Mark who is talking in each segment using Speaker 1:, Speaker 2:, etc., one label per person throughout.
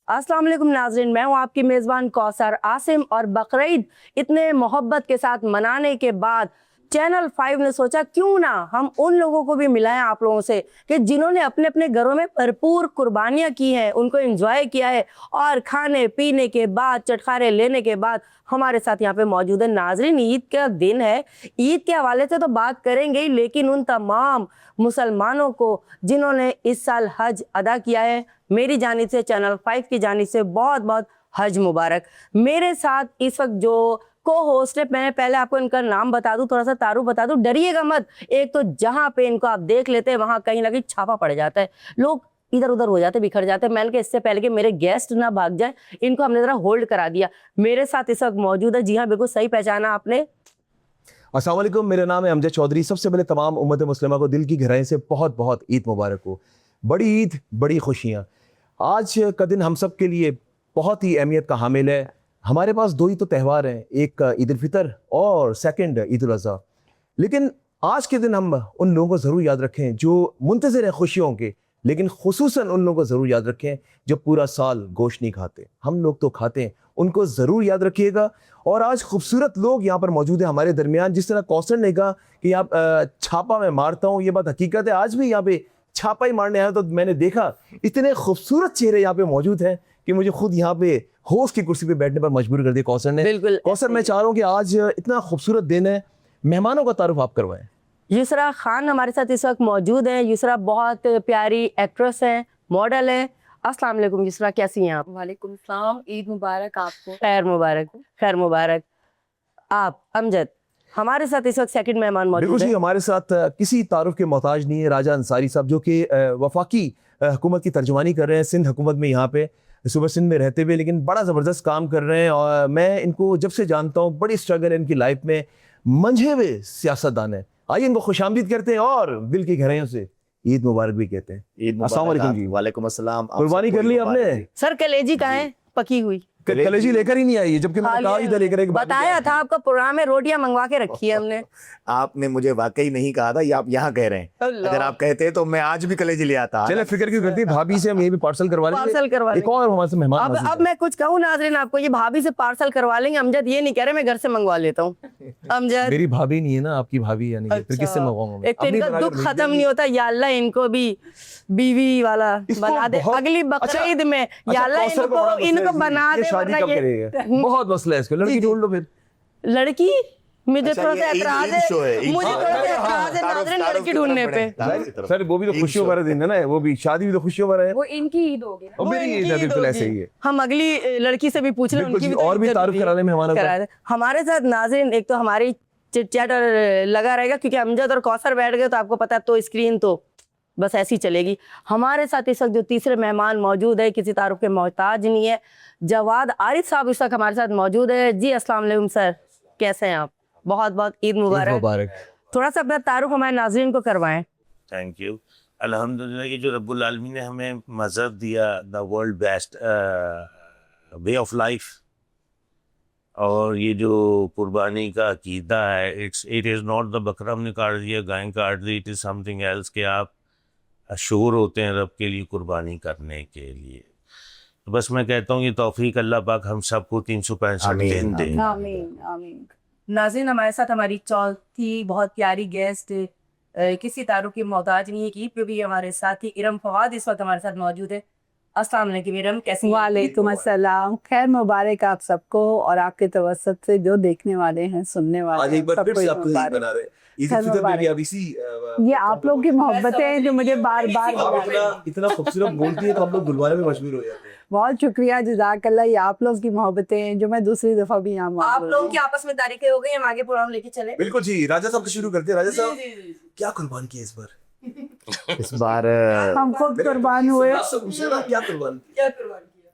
Speaker 1: अस्सलाम वालेकुम नाज़रीन, मैं हूँ आपकी मेज़बान कौसर आसिम। और बकरीद इतने मोहब्बत के साथ मनाने के बाद चैनल 5 ने सोचा क्यों ना हम उन लोगों को भी मिलाएं आप लोगों से कि जिन्होंने अपने अपने घरों में भरपूर कुर्बानियाँ की हैं, उनको एंजॉय किया है और खाने पीने के बाद चटखारे लेने के बाद हमारे साथ यहाँ पे मौजूद है। नाज़रीन, ईद का दिन है, ईद के हवाले से तो बात करेंगे ही, लेकिन उन तमाम मुसलमानों को जिन्होंने इस साल हज अदा किया है, मेरी जानिब से चैनल 5 की जानिब से बहुत बहुत हज मुबारक। मेरे साथ इस वक्त जो को होस्ट है, मैं पहले आपको इनका नाम बता दूं, थोड़ा सा तारुफ बता दूं, डरिएगा मत। एक तो जहां पे इनको आप देख लेते हैं वहां कहीं ना कहीं छापा पड़ जाता है, लोग इधर उधर हो जाते, बिखर जाते हैं। मैंने कहा इससे पहले कि मेरे गेस्ट ना भाग जाए, इनको हमने जरा होल्ड करा दिया। मेरे साथ इस वक्त मौजूद है, जी हाँ बिल्कुल सही पहचाना आपने।
Speaker 2: अस्सलाम वालेकुम, मेरा नाम है अमजद चौधरी। सबसे पहले तमाम उम्मत मुस्लिमा को दिल की गहराई से बहुत बहुत ईद मुबारक हो। बड़ी ईद, बड़ी खुशियाँ। आज का दिन हम सब के लिए बहुत ही अहमियत का हामिल है। हमारे पास दो ही तो त्यौहार हैं, एक ईद उल फितर और सेकंड ईद उल अज़हा। लेकिन आज के दिन हम उन लोगों को ज़रूर याद रखें जो मुंतज़िर हैं खुशियों के, लेकिन खुसूसन उन लोगों को ज़रूर याद रखें जो पूरा साल गोश्त नहीं खाते। हम लोग तो खाते हैं, उनको ज़रूर याद रखिएगा। और आज खूबसूरत लोग यहाँ पर मौजूद हैं हमारे दरमियान। जिस तरह कौसर ने कहा कि आप छापा मैं मारता हूँ, ये बात हकीकत है। आज भी यहाँ पे छापा ही मारने आया तो मैंने देखा इतने खूबसूरत चेहरे यहाँ पे मौजूद हैं कि मुझे खुद यहाँ पे होस्ट की कुर्सी पे बैठने पर मजबूर कर दिया कौसर ने।
Speaker 1: बिल्कुल
Speaker 2: कौसर, मैं चाह रहा हूँ कि आज इतना खूबसूरत दिन है, मेहमानों का तारुफ आप करवाएं।
Speaker 1: युसरा खान हमारे साथ इस वक्त मौजूद हैं। युसरा बहुत प्यारी एक्ट्रेस हैं, मॉडल हैं। अस्सलाम वालेकुम युसरा, कैसी हैं आप?
Speaker 3: वालेकुम सलाम, ईद मुबारक आपको।
Speaker 1: खैर मुबारक, खैर मुबारक। आप अमजद हमारे साथ इस वक्त सेकंड मेहमान मौजूद
Speaker 2: बिल्कुल जी,
Speaker 1: है।
Speaker 2: हमारे साथ किसी तारुफ के मोहताज नहीं है, राजा अंसारी साहब, जो कि वफाकी हुकूमत की तर्जुमानी कर रहे हैं सिंध हुकूमत में, यहाँ पे सुबह सिंध में रहते हुए, लेकिन बड़ा ज़बरदस्त काम कर रहे हैं। और मैं इनको जब से जानता हूँ, बड़ी स्ट्रगल है इनकी लाइफ में, मंझे हुए सियासतदान है। आइए इनको खुशामदीद करते हैं और दिल की गहराइयों से ईद मुबारक भी कहते हैं।
Speaker 4: ईद
Speaker 2: अस्सलाम वालेकुम जी।
Speaker 4: वालेकुम अस्सलाम।
Speaker 2: कुर्बानी कर ली आपने?
Speaker 1: सर कलेजी कहाँ है? पकी हुई
Speaker 2: कलेजी लेकर ही नहीं आई है, जबकि मैंने कहा ही था लेकर एक बार।
Speaker 1: बताया था आपका प्रोग्राम में रोटियां मंगवा के रखी है हमने।
Speaker 4: आपने मुझे वाकई नहीं कहा था, ये आप यहाँ कह रहे हैं। अगर आप कहते तो मैं आज भी कलेजी ले आता।
Speaker 2: चले, फिक्र क्यों करती है, भाभी से हम ये भी पार्सल करवा लेंगे।
Speaker 1: पार्सल करवा
Speaker 2: एक और हमारे से मेहमान
Speaker 1: अब मैं कुछ कहूँ नाज़रीन आपको, ये भाभी से पार्सल करवा लेंगे। अमजद ये नहीं कह रहे, मैं घर से मंगवा लेता हूँ। अमजद
Speaker 2: मेरी भाभी नहीं है ना, आपकी भाभी, यानी फिर किससे मंगवाऊंगा?
Speaker 1: एक तो इनका दुख खत्म नहीं होता, या अल्लाह इनको भी बीवी वाला बना दे अगली बकरीद में। या अल्लाह इनको बना दे,
Speaker 2: शादी कब करेगा? बहुत मसला है इसका, लड़की ढूंढ लो फिर।
Speaker 1: लड़की मुझे
Speaker 4: अच्छा,
Speaker 1: थोड़ा सा
Speaker 4: ये
Speaker 1: एतराज
Speaker 4: ईद शो है,
Speaker 1: है,
Speaker 4: ईद
Speaker 1: मुझे
Speaker 4: शो
Speaker 1: थोड़ा सा
Speaker 4: है।
Speaker 1: एतराज है नाज़रीन लड़की ढूंढने पे।
Speaker 2: सर वो भी तो खुशियों भरा दिन है ना, वो भी शादी भी तो खुशियों भरा है।
Speaker 3: वो इनकी ईद होगी ना।
Speaker 2: और मेरी ईद है बिल्कुल ऐसे ही है।
Speaker 1: हम अगली लड़की से भी पूछ लें,
Speaker 2: बिल्कुल
Speaker 1: उनकी
Speaker 2: जी,
Speaker 1: भी
Speaker 2: और भी तारुफ करा लें मेहमानों का।
Speaker 1: करा दें। हमारे साथ नाज़रीन एक तो हमारी चिट चैट लगा रहेगा, क्योंकि अमजद और कौसर बैठ गए तो आपको पता है, तो स्क्रीन तो बस ऐसी चलेगी। हमारे साथ इस वक्त जो तीसरे मेहमान मौजूद है, किसी तारुफ के मोहताज नहीं है, जवाद आरिफ साहब इस वक्त हमारे साथ मौजूद है। जी अस्सलाम वालेकुम सर, कैसे हैं आप? बहुत बहुत ईद मुबारक। थोड़ा सा अपना तारुफ हमारे नाज़रीन को करवाएं।
Speaker 5: Thank you. अल्हम्दुलिल्लाह, ये जो रब्बुल आलमीन ने हमें मज़हब दिया, the world best way of life, और ये जो कुर्बानी का अकीदा है, इट इज़ नॉट द बकरा हमने काट दिया, गाय काट दी, इट इज़ समथिंग एल्स, कि आप अशूर होते हैं रब के लिए कुर्बानी करने के लिए। तो बस मैं कहता हूँ ये तौफीक अल्लाह पाक हम सबको 365 दिन दे।
Speaker 3: आमीन आमीन।
Speaker 1: नाज़रीन हमारे साथ हमारी चौथी बहुत प्यारी गेस्ट किसी तारुफ की मोहताज नहीं है कि पे भी हमारे साथ ही इरम फवाद इस वक्त हमारे साथ मौजूद है। अस्सलाम वालेकुम इरम, कैसी हैं?
Speaker 6: वालेकुम अस्सलाम, खैर मुबारक आप सबको और आपके तवस्सुत से जो देखने वाले हैं, सुनने वाले
Speaker 2: आज
Speaker 6: हैं,
Speaker 2: एक बार फिर
Speaker 6: सबको
Speaker 2: से
Speaker 6: ईद
Speaker 2: आपको ईद
Speaker 6: मुबारक।
Speaker 2: बना रहे हैं। ईद
Speaker 6: खैर
Speaker 2: उल फितर में भी
Speaker 6: मुबारक।
Speaker 2: अब इसी
Speaker 6: ये आप लोग की मोहब्बतें हैं जो मुझे बार बार
Speaker 2: आप इतना खूबसूरत बोलती है तो हम लोग बुलवाने में मजबूर हो जाते हैं।
Speaker 6: बहुत शुक्रिया, जज़ाकल्लाह। ये आप लोग की मोहब्बतें हैं जो मैं दूसरी दफा भी यहाँ
Speaker 1: आप
Speaker 6: मौजूद
Speaker 1: लोगों
Speaker 6: हूँ।
Speaker 1: की आपस में तारीखें हो गई, हम आगे प्रोग्राम लेके चले।
Speaker 2: बिल्कुल जी, राजा साहब से शुरू करते हैं। राजा साहब, क्या कुर्बान किया इस बार?
Speaker 4: इस बार
Speaker 6: हम खुद कुर्बान हुए।
Speaker 2: क्या कुर्बान किया?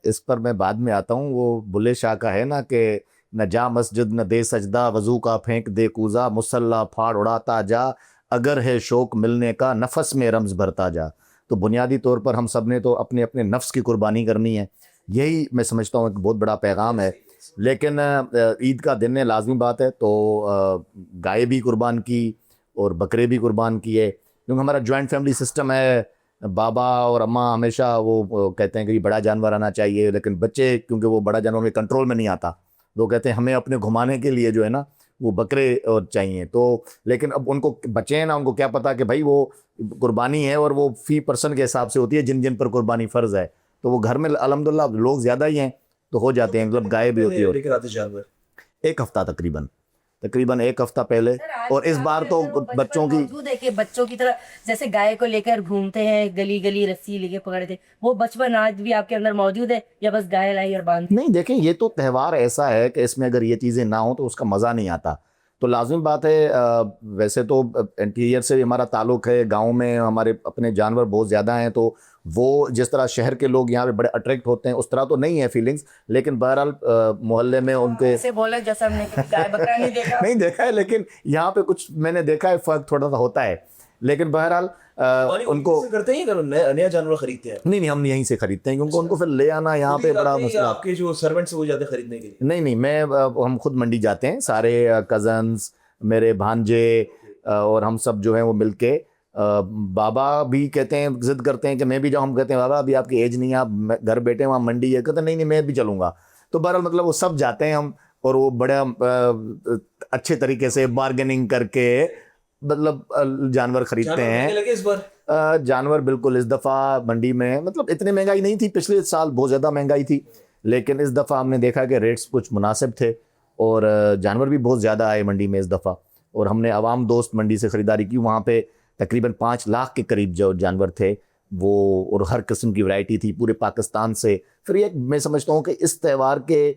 Speaker 4: इस पर मैं बाद में आता हूँ। वो बुल्ले शाह का है ना कि न जा मस्जिद न दे सजदा, वजू का फेंक दे कूजा, मुसल्ला फाड़ उड़ाता जा, अगर है शौक मिलने का नफस में रम्ज भरता जा। तो बुनियादी तौर पर हम सब ने तो अपने अपने नफ्स की कुर्बानी करनी है, यही मैं समझता हूँ एक बहुत बड़ा पैगाम है। लेकिन ईद का दिन है, लाजमी बात है, तो गाय भी कुर्बान की और बकरे भी कुर्बान किए, क्योंकि हमारा जॉइंट फैमिली सिस्टम है। बाबा और अम्मा हमेशा वो कहते हैं कि बड़ा जानवर आना चाहिए, लेकिन बच्चे क्योंकि वो बड़ा जानवर में कंट्रोल में नहीं आता, तो कहते हैं हमें अपने घुमाने के लिए जो है ना वो बकरे और चाहिए। तो लेकिन अब उनको बच्चे हैं ना, उनको क्या पता कि भाई वो कुर्बानी है और वो फी पर्सन के हिसाब से होती है, जिन जिन पर कुर्बानी फ़र्ज़ है। तो वो घर में अल्हम्दुलिल्लाह लोग ज़्यादा ही हैं तो हो जाते हैं, मतलब गाय भी होती है।
Speaker 2: लेकर आते जानवर
Speaker 4: एक हफ्ता तकरीबन एक हफ्ता पहले। और इस बार तो बच्चों की
Speaker 1: मौजूद है कि बच्चों की तरह जैसे गाय को लेकर घूमते हैं, गली गली रस्सी लेके पकड़े थे, वो बचपन आज भी आपके अंदर मौजूद है या बस गाय लाई और बांध?
Speaker 4: नहीं, देखें ये तो त्यौहार ऐसा है कि इसमें अगर ये चीज़ें ना हो तो उसका मज़ा नहीं आता। तो लाजिम बात है, वैसे तो इंटीरियर से हमारा ताल्लुक़ है, गांव में हमारे अपने जानवर बहुत ज़्यादा हैं, तो वो जिस तरह शहर के लोग यहाँ पे बड़े अट्रैक्ट होते हैं उस तरह तो नहीं है फीलिंग्स, लेकिन बहरहाल मोहल्ले में उनके
Speaker 1: ऐसे बोले जैसे हमने कभी गाय बकरा नहीं देखा।
Speaker 4: नहीं देखा है, लेकिन यहाँ पे कुछ मैंने देखा है, फ़र्क थोड़ा सा होता है। लेकिन बहरहाल उनको
Speaker 2: करते हैं अगर नया जानवर खरीदते हैं?
Speaker 4: नहीं हम यहीं से खरीदते हैं, क्योंकि उनको फिर ले आना यहाँ पे बड़ा मसला।
Speaker 2: आपके जो सर्वेंट्स वो जाते खरीदने के लिए?
Speaker 4: नहीं मैं हम खुद मंडी जाते हैं, सारे कज़न्स, मेरे भांजे और हम सब जो हैं वो मिलके। बाबा भी कहते हैं, जिद करते हैं कि मैं भी जाऊँ, हम कहते हैं बाबा अभी आपकी एज नहीं है, आप घर बैठे वहाँ मंडी है, कहते नहीं मैं भी चलूँगा। तो बहरहाल मतलब वो सब जाते हैं हम, और वो बड़ा अच्छे तरीके से बार्गेनिंग करके मतलब जानवर खरीदते हैं।
Speaker 2: लगे इस बार
Speaker 4: जानवर बिल्कुल इस दफ़ा मंडी में मतलब इतनी महंगाई नहीं थी, पिछले साल बहुत ज़्यादा महंगाई थी, लेकिन इस दफ़ा हमने देखा कि रेट्स कुछ मुनासिब थे और जानवर भी बहुत ज़्यादा आए मंडी में इस दफ़ा। और हमने आवाम दोस्त मंडी से ख़रीदारी की, वहाँ पे तकरीबन 5 लाख के करीब जो जानवर थे वो, और हर किस्म की वैरायटी थी पूरे पाकिस्तान से। फिर ये मैं समझता हूँ कि इस त्यौहार के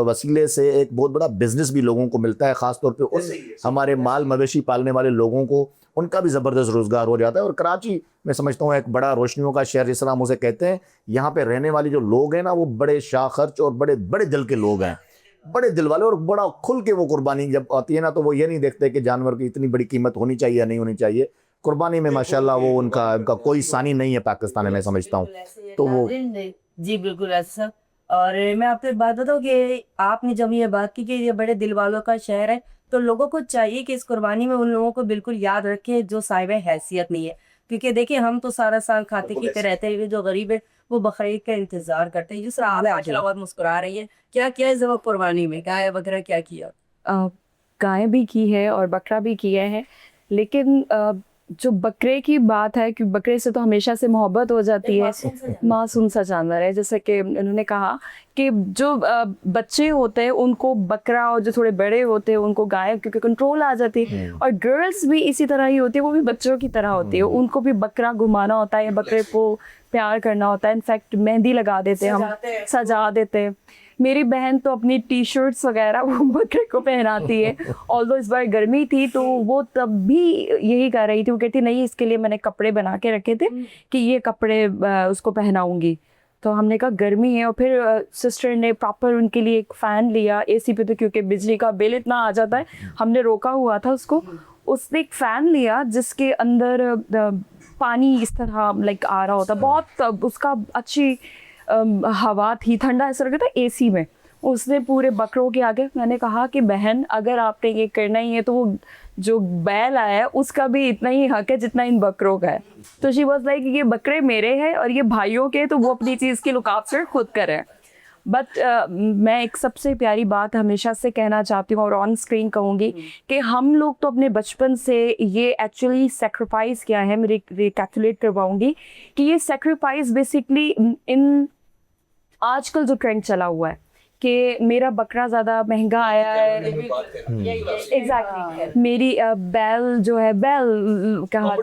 Speaker 4: वसीले से एक बहुत बड़ा बिजनेस भी लोगों को मिलता है, ख़ास तौर पे उन हमारे माल मवेशी पालने वाले लोगों को, उनका भी ज़बरदस्त रोज़गार हो जाता है। और कराची मैं समझता हूँ एक बड़ा रोशनियों का शहर जिस तरह हम उसे कहते हैं, यहाँ पे रहने वाले जो लोग हैं ना वो बड़े शाह खर्च और बड़े बड़े दिल के लोग हैं, बड़े दिल वाले, और बड़ा खुल के वो कुर्बानी जब आती है ना तो वो ये नहीं देखते कि जानवर की इतनी बड़ी कीमत होनी चाहिए या नहीं होनी चाहिए। कुर्बानी में माशाल्लाह वो उनका कोई सानी नहीं है पाकिस्तान में, मैं समझता हूँ। तो वो
Speaker 1: जी बिल्कुल ऐसा। और मैं आपको एक बात बताऊँ कि आपने जब ये बात की कि ये बड़े दिल वालों का शहर है, तो लोगों को चाहिए कि इस कुर्बानी में उन लोगों को बिल्कुल याद रखे जो साहिब हैसियत नहीं है। क्योंकि देखिए हम तो सारा साल खाते पीते रहते हैं, जो गरीब है वो बकरीद का इंतजार करते हैं। जिस तरह आप माशाल्लाह बहुत मुस्कुरा रही है, क्या किया इस दफा कुर्बानी में, गाय वगैरह क्या किया?
Speaker 3: गाय भी की है और बकरा भी किया है, लेकिन जो बकरे की बात है कि बकरे से तो हमेशा से मोहब्बत हो जाती है, मासूम सा जानवर है। जैसे कि उन्होंने कहा कि जो बच्चे होते हैं उनको बकरा, और जो थोड़े बड़े होते हैं उनको गाय, क्योंकि कंट्रोल आ जाती है। और गर्ल्स भी इसी तरह ही होती है, वो भी बच्चों की तरह होती है, उनको भी बकरा घुमाना होता है, बकरे को प्यार करना होता है। इनफैक्ट मेहंदी लगा देते हैं हम, सजा देते हैं। मेरी बहन तो अपनी टी शर्ट्स वगैरह वो बकरे को पहनाती है। ऑल्दो इस बार गर्मी थी तो वो तब भी यही कर रही थी, वो कहती नहीं इसके लिए मैंने कपड़े बना के रखे थे कि ये कपड़े उसको पहनाऊंगी। तो हमने कहा गर्मी है, और फिर सिस्टर ने प्रॉपर उनके लिए एक फ़ैन लिया एसी पे, तो क्योंकि बिजली का बिल इतना आ जाता है, हमने रोका हुआ था उसको। उसने एक फ़ैन लिया जिसके अंदर पानी इस तरह लाइक आ रहा होता, बहुत उसका अच्छी हवा थी, ठंडा ऐसा लग रहा था एसी में। उसने पूरे बकरों के आगे, मैंने कहा कि बहन अगर आपने ये करना ही है तो वो जो बैल आया है उसका भी इतना ही हक है जितना इन बकरों का है। तो शी वाज लाइक ये बकरे मेरे हैं और ये भाइयों के, तो वो अपनी चीज़ की लुकआउट से खुद करें। बट मैं एक सबसे प्यारी बात हमेशा से कहना चाहती हूँ और ऑन स्क्रीन कहूँगी कि हम लोग तो अपने बचपन से ये एक्चुअली सेक्रीफाइस किया है। मैं रिकैलकुलेट करवाऊँगी कि ये सेक्रीफाइस बेसिकली इन आजकल जो ट्रेंड चला हुआ है कि मेरा बकरा ज़्यादा महंगा आया है, एग्जैक्टली मेरी बैल जो है, बैल कहा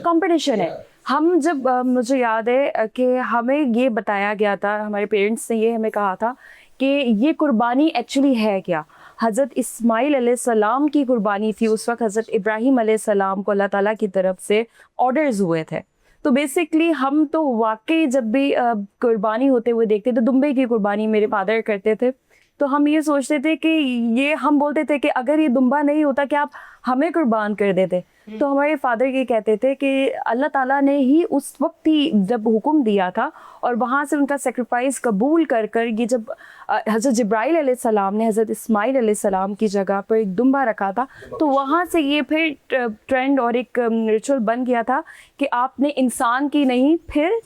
Speaker 3: कंपटीशन है। हम जब मुझे याद है कि हमें ये बताया गया था, हमारे पेरेंट्स ने ये हमें कहा था कि ये कुर्बानी एक्चुअली है क्या। हज़रत इस्माइल अलैहिस्सलाम की कुर्बानी थी, उस वक्त हज़रत इब्राहीम अलैहिस्सलाम को अल्लाह ताला की तरफ से ऑर्डर्स हुए थे। तो बेसिकली हम तो वाकई जब भी कुर्बानी होते हुए देखते थे, दुम्बे की कुर्बानी मेरे फादर करते थे, तो हम ये सोचते थे कि ये हम बोलते थे कि अगर ये दुम्बा नहीं होता कि आप हमें कुर्बान कर देते। तो हमारे फादर ये कहते थे कि अल्लाह ताला ने ही उस वक्त ही जब हुक्म दिया था और वहाँ से उनका सेक्रीफाइस कबूल कर कर ये जब हज़रत जिब्राइल अलैहिस्सलाम ने हज़रत इस्माइल अलैहिस्सलाम की जगह पर एक दुम्बा रखा था, तो वहाँ से ये फिर ट्रेंड और एक रिचुअल बन गया था कि आपने इंसान की नहीं, फिर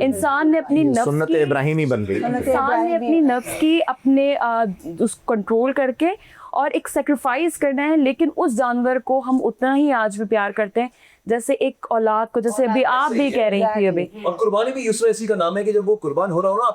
Speaker 3: इंसान ने अपनी नफ्स
Speaker 4: सुन्नत
Speaker 3: की,
Speaker 4: इब्राहिमी बन गई।
Speaker 3: इंसान ने अपनी नफ्स की अपने उस कंट्रोल करके और एक सेक्रीफाइस करना है, लेकिन उस जानवर को हम उतना ही आज भी प्यार करते हैं जैसे एक औलाद को, जैसे अभी आप भी कह रही थी अभी।
Speaker 2: और कुर्बानी भी यूसुफ ऐसी का नाम है कि जब वो कुर्बान हो रहा हो ना,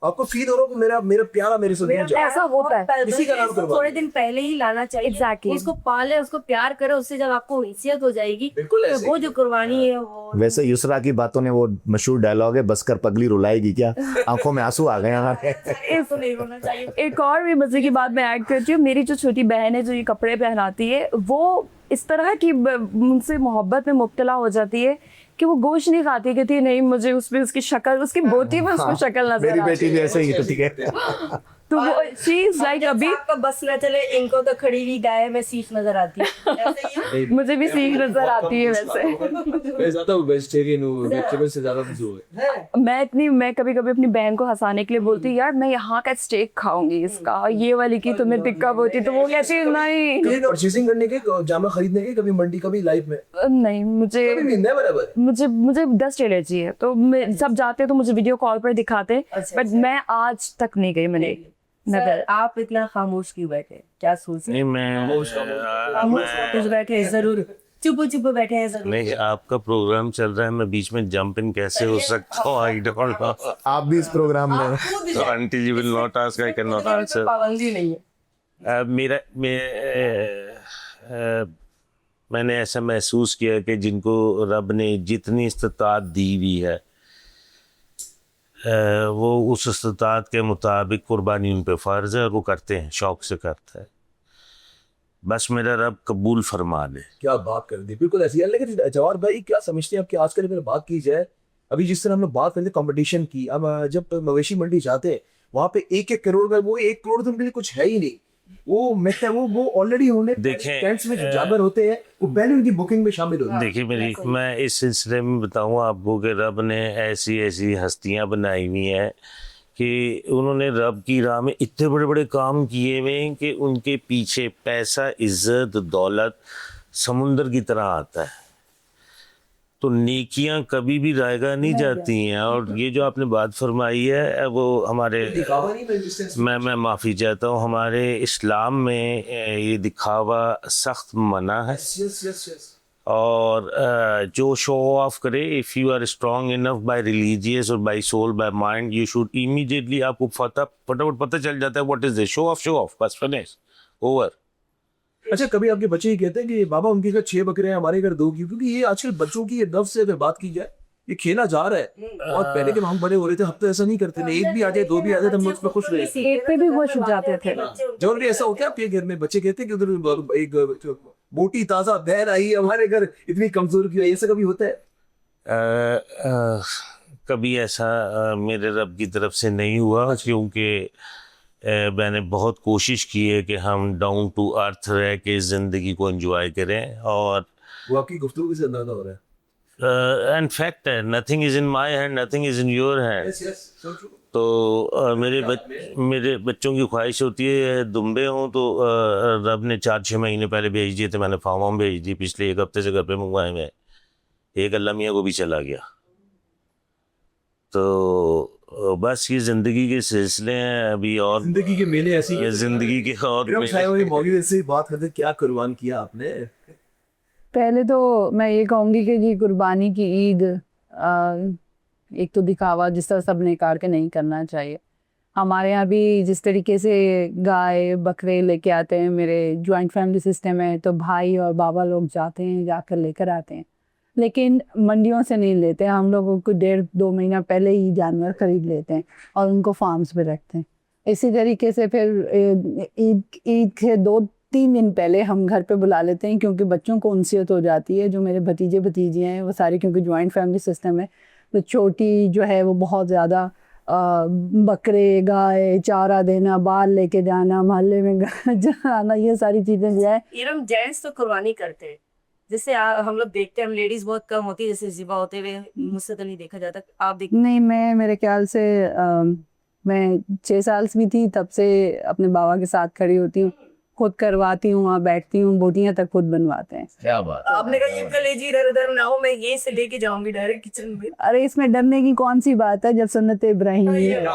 Speaker 2: आपको फील हो रहा हो कि मेरा प्यारा मेरे से दूर जा रहा है।
Speaker 3: ऐसा होता है।
Speaker 2: इसी का नाम कुर्बानी।
Speaker 1: थोड़े दिन पहले ही लाना चाहिए।
Speaker 3: Exactly.
Speaker 1: उसको पाले, उसको प्यार करे, उससे जब आपको हैसियत हो जाएगी,
Speaker 2: बिल्कुल
Speaker 1: तो
Speaker 2: ऐसे
Speaker 1: वो
Speaker 2: ही।
Speaker 1: जो कुर्बानी है वो
Speaker 4: वैसे युसरा की बातों ने वो मशहूर डायलॉग है, बस कर पगली रुलाएगी क्या, आंखों में आंसू आ गए हमारे।
Speaker 1: तो नहीं होना चाहिए।
Speaker 3: एक और भी मजे की बात मैं ऐड करती हूँ, मेरी जो छोटी बहन है जो ये कपड़े पहनाती है, वो इस तरह की मुझसे मोहब्बत में मुब्तला हो जाती है कि वो गोश्त नहीं खाती, कहती है नहीं मुझे उसमें उसकी शक्ल, उसकी बोटी में उसको शक्ल नजर
Speaker 4: मेरी
Speaker 3: आती
Speaker 4: बेटी भी ऐसे ही, तो ठीक है।
Speaker 3: है। तो वो शी इज लाइक अभी
Speaker 1: आपका बस न चले, इनको तो खड़ी हुई गाय में सीख नजर आती है। ऐसे ही है।
Speaker 3: मुझे भी सीख नजर आती है वैसे।
Speaker 2: मैं ज्यादा वेजिटेरियन हूँ, वेजिटेबल से ज्यादा कुछ है।
Speaker 3: मैं कभी कभी अपनी बहन को हंसाने के लिए बोलती हूँ, यार मैं यहाँ का स्टेक खाऊंगी इसका, ये वाली की तुम्हें दिक्कत होती, तो वो कहती है नहीं
Speaker 2: परचेसिंग करने के, जामा खरीदने के, कभी मंडी, कभी लाइफ में,
Speaker 3: नहीं, मुझे
Speaker 2: कभी भी नहीं, बराबर।
Speaker 3: मुझे डस्ट एलर्जी है, तो सब जाते हैं तो मुझे वीडियो कॉल पर दिखाते हैं,
Speaker 1: अच्छा,
Speaker 3: बट मैं आज तक नहीं गई मैंने
Speaker 1: सर,
Speaker 3: नगर।
Speaker 1: आप इतना खामोश क्यों बैठे, क्या सोच रहे
Speaker 5: नहीं
Speaker 1: हैं? खामोश बैठे जरूर, चुप चुप बैठे हैं जरूर।
Speaker 5: नहीं, आपका प्रोग्राम चल रहा है, मैं बीच में जंप इन कैसे हो सकता हूँ? I don't know.
Speaker 4: आप भी इस प्रोग्राम में
Speaker 5: So until you will not ask, I cannot answer.
Speaker 1: पाबंदी नहीं है।
Speaker 5: मैंने ऐसा महसूस किया कि जिनको रब ने जितनी इस्तिताअत दी हुई है, वो उस इस्तिताअत के मुताबिक कुर्बानी उन पे फ़र्ज़ है और वो करते हैं, शौक़ से करते हैं। बस मेरा रब कबूल फरमा ले।
Speaker 2: क्या बात कर दी, बिल्कुल ऐसी है। लेकिन जवाहर भाई क्या समझते हैं आप कि आजकल अगर बात की जाए, अभी जिस तरह हम लोग बात करते हैं कंपटीशन की, अब जब मवेशी मंडी जाते हैं वहाँ पे 1-1 करोड़ का, वो 1 करोड़ तो उनके लिए कुछ है ही नहीं। वो ऑलरेडी उन्होंने
Speaker 5: देखें,
Speaker 2: टेंट्स में जो जानवर होते हैं वो पहले उनकी बुकिंग में शामिल होते हैं।
Speaker 5: देखिए मैं इस सिलसिले में बताऊँ आपको कि रब ने ऐसी ऐसी हस्तियाँ बनाई हुई हैं कि उन्होंने रब की राह में इतने बड़े बड़े काम किए हुए हैं कि उनके पीछे पैसा, इज्जत, दौलत समुंदर की तरह आता है। तो नेकियां कभी भी रायगा नहीं जाती हैं। और ये जो आपने बात फरमाई है, वो हमारे, मैं माफ़ी चाहता हूँ, हमारे इस्लाम में ये दिखावा सख्त मना है। और जो शो ऑफ करे, if you are strong enough by religious और by soul, by mind, you should immediately, आपको फटाफट पता चल जाता है what is this, show off, बस फिनिश, ओवर।
Speaker 2: अच्छा, कभी आपके बच्चे ही कहते हैं कि बाबा उनके घर 6 बकरे हैं, हमारे घर 2 क्यों? क्योंकि ये आजकल बच्चों की ये नफ्स से अगर बात की जाए, ये खेला जा रहा है। और पहले के हम बड़े हो रहे थे, हम तो ऐसा नहीं करते थे, 1 भी आ जाए 2 भी आ जाए तो हम उस पर खुश रहे।
Speaker 3: एक पे भी वो छुप जाते थे।
Speaker 2: जनरली ऐसा होता है आपके घर में? बच्चे कहते हैं कि उधर एक मोटी ताजा बहन आई है, हमारे घर इतनी कमजोर क्यों है? ऐसा कभी होता है?
Speaker 5: कभी ऐसा मेरे रब की तरफ से नहीं हुआ, क्योंकि मैंने बहुत कोशिश की है कि हम डाउन टू अर्थ रह के ज़िंदगी को एंजॉय करें। और
Speaker 2: वो आपकी गुफ्तगू से अंदाजा हो रहा है।
Speaker 5: एंड फैक्ट है, nothing is in my hand, nothing is in your hand. तो मेरे बच्चों की ख्वाहिश होती है दुम्बे हों, तो रब ने 4-6 महीने पहले भेज दिए थे, मैंने फार्म भेज दी, पिछले 1 हफ्ते से घर पे मंगवाए हुए। एक अल्लाह मियाँ को भी चला गया। तो बस ये जिंदगी के सिलसिले हैं अभी, और
Speaker 2: जिंदगी के मेले ऐसी
Speaker 5: ये जिंदगी के और
Speaker 2: मौके से बात करते, क्या कुर्बान किया आपने?
Speaker 6: पहले तो मैं ये कहूँगी कि जी कुर्बानी की ईद एक तो दिखावा जिस तरह सब ने कार के नहीं करना चाहिए। हमारे यहाँ भी जिस तरीके से गाय बकरे लेके आते हैं, मेरे जॉइंट फैमिली सिस्टम है, तो भाई और बाबा लोग जाते हैं, जाकर लेकर आते हैं, लेकिन मंडियों से नहीं लेते। हम लोगों को 1.5-2 महीना पहले ही जानवर खरीद लेते हैं और उनको फार्म्स पे रखते हैं। इसी तरीके से फिर ईद के 2-3 दिन पहले हम घर पे बुला लेते हैं, क्योंकि बच्चों को उनसियत हो जाती है। जो मेरे भतीजे भतीजियाँ हैं वो सारे, क्योंकि जॉइंट फैमिली सिस्टम है, तो छोटी जो है वो बहुत ज़्यादा बकरे गाय चारा देना, बाल लेके जाना, मोहल्ले में जाना, ये सारी चीज़ें जो है।
Speaker 1: इरम जेंट्स तो कुर्बानी करते हैं, जैसे हम लोग देखते हैं, हम लेडीज बहुत कम होती है जैसे जिबा होते हुए, मुझसे तो नहीं देखा जाता, आप देख
Speaker 6: नहीं, मैं मेरे ख्याल से मैं 6 साल की थी तब से अपने बाबा के साथ खड़ी होती हूँ, खुद करवाती हूँ, वहाँ बैठती हूँ, बोटियाँ तक खुद बनवाते हैं।
Speaker 4: क्या बात
Speaker 1: आपने कहा ये कलेजी इधर उधर ना हो, मैं यहीं से लेके जाऊंगी डायरेक्ट किचन में।
Speaker 6: अरे इसमें डरने की कौन सी बात है जब सुन्नत इब्राहिम है।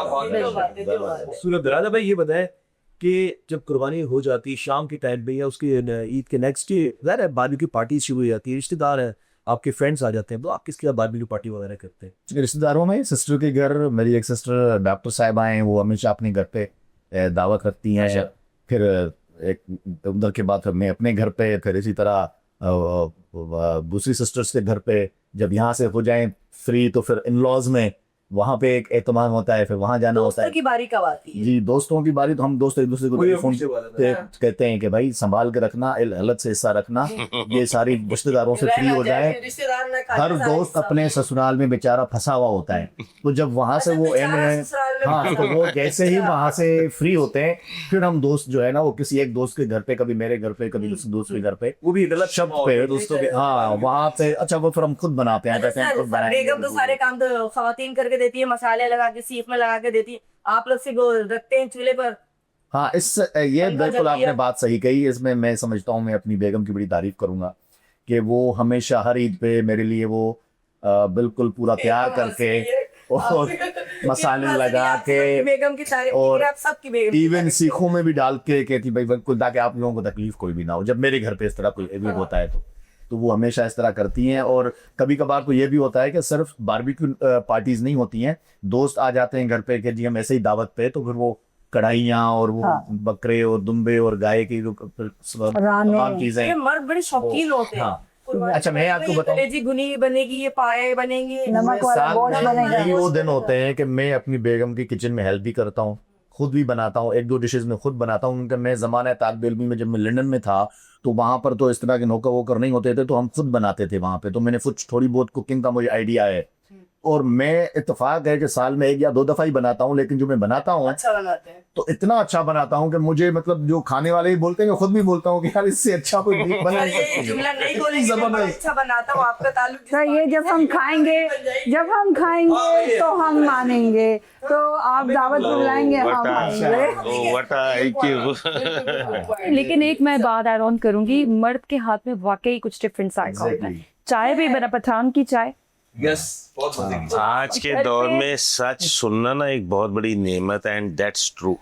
Speaker 2: सूरत राजा भाई ये बताएं कि जब कुर्बानी हो जाती है शाम के टाइम पे या उसके ईद के नेक्स्ट डे ज़ाहिर है बारबेक्यू पार्टी शुरू हो जाती है, रिश्तेदार हैं, आपके फ्रेंड्स आ जाते हैं, तो आप किसके साथ बारबेक्यू पार्टी वगैरह करते हैं?
Speaker 4: रिश्तेदारों में सिस्टर के घर, मेरी एक सिस्टर डॉक्टर साहिबा हैं, वो हमेशा अपने घर पे दावत करती हैं। फिर एक उधर के बाद फिर मैं अपने घर पे, फिर इसी तरह दूसरी सिस्टर्स के घर पे, जब यहाँ से हो जाएं फ्री तो फिर इन लॉज में वहाँ पे एक एहतमाम होता है, फिर वहाँ जाना होता
Speaker 1: दोस्तों
Speaker 4: है।
Speaker 1: की बारी कब आती है?
Speaker 4: जी, दोस्तों की बारी तो हम दोस्त एक दूसरे को
Speaker 2: कोई
Speaker 4: टेलीफोन
Speaker 2: पूछने वाला
Speaker 4: पे
Speaker 1: था।
Speaker 4: कहते हैं कि भाई संभाल के रखना, अलग से हिस्सा रखना, ये सारी रिश्तेदारों से फ्री हो जाए।
Speaker 1: रिश्तेदार ना खाते
Speaker 4: हर
Speaker 1: सारे
Speaker 4: दोस्त
Speaker 1: सब।
Speaker 4: अपने ससुराल में बेचारा फंसा हुआ होता है, तो जब वहां से वो
Speaker 1: बेचारा ससुराल में
Speaker 4: हाँ,
Speaker 1: फंसा
Speaker 4: तो वो
Speaker 1: हुआ है।
Speaker 4: जैसे ही वहां से फ्री होते हैं, फिर हम दोस्त जो है ना वो किसी एक दोस्त के घर पे, कभी मेरे घर पे, कभी किसी दूसरे घर पे,
Speaker 2: वो भी गलत
Speaker 4: शब्द पे दोस्तों के, हाँ वहां पे, अच्छा वो फिर हम खुद बनाते हैं, कहते हैं खुद
Speaker 1: बेगम तो सारे काम तो खवातीन करके देती है, मसाले लगा के सीख में लगा के देती है, आप लोग से रखते हैं चूल्हे पर।
Speaker 4: हाँ, इस ये
Speaker 1: अलग
Speaker 4: बिल्कुल
Speaker 1: जब
Speaker 4: आपने
Speaker 1: किया।
Speaker 4: बात सही कही। इसमें मैं समझता हूँ, मैं अपनी बेगम की बड़ी तारीफ करूंगा कि वो हमेशा हर ईद पे मेरे लिए वो बिल्कुल पूरा तैयार करके और मसाले लगा के
Speaker 1: बेगम की तारीफ
Speaker 4: और
Speaker 1: आप सबकी बेगम की
Speaker 4: इवन
Speaker 1: तारीफ
Speaker 4: सीखों में भी डाल के कहती भाई बिल्कुल, ताकि आप लोगों को तकलीफ कोई भी ना हो जब मेरे घर पे इस तरह कोई इवेंट होता है तो वो हमेशा इस तरह करती हैं। और कभी कभार तो ये भी होता है कि सिर्फ बारबेक्यू पार्टीज नहीं होती हैं, दोस्त आ जाते हैं घर पे कि जी हम ऐसे ही दावत पे, तो फिर वो कढ़ाइयाँ और वो
Speaker 6: हाँ।
Speaker 4: बकरे और दुम्बे और गाय की जो
Speaker 6: राने।
Speaker 4: तमाम चीजें।
Speaker 1: ये मर्द बड़े शौकीन होते हैं।
Speaker 4: हाँ।
Speaker 1: कुर्बानी
Speaker 4: अच्छा, मैं आपको
Speaker 1: ये
Speaker 4: बताऊं,
Speaker 1: कलेजी गुनी बनेगी, ये पाए बनेंगे,
Speaker 6: नमक वाला
Speaker 4: साल
Speaker 6: गोश्त
Speaker 4: में
Speaker 6: बनेगा।
Speaker 4: यही वो दिन होते हैं कि मैं अपनी बेगम की किचन में हेल्प भी करता हूँ, खुद भी बनाता हूँ, एक दो डिशेज में खुद बनाता हूँ। उनका मैं ज़माना तालिब इल्मी में जब मैं लंदन में था तो वहाँ पर तो इस तरह के नौकर वोकर नहीं होते थे, तो हम खुद बनाते थे वहाँ पे, तो मैंने कुछ थोड़ी बहुत कुकिंग का मुझे आइडिया है। और मैं इत्तेफाक है कि साल में 1 या 2 दफ़ा ही बनाता हूँ, लेकिन जो मैं बनाता हूँ
Speaker 1: अच्छा बनाते हैं।
Speaker 4: तो इतना अच्छा बनाता हूँ कि मुझे मतलब जो खाने वाले ही बोलते हैं, मैं खुद भी बोलता हूँ कि यार इससे अच्छा कोई डिश बना
Speaker 1: और ये जुमला नहीं बोलेंगे मैं बड़ा अच्छा बनाता हूँ, आपका ताल्लुक
Speaker 6: सर ये जब हम खाएंगे तो हम मानेंगे, तो आप दावत बुलाएंगे हम आएंगे।
Speaker 3: लेकिन एक मैं बात ऐड ऑन करूंगी, मर्द के हाथ में वाकई कुछ डिफरेंट जायका होता है। चाय भी बना, पठान की चाय
Speaker 2: यस, बहुत मजे की।
Speaker 5: आज के दौर में सच सुनना ना एक बहुत बड़ी नेमत है, and that's true,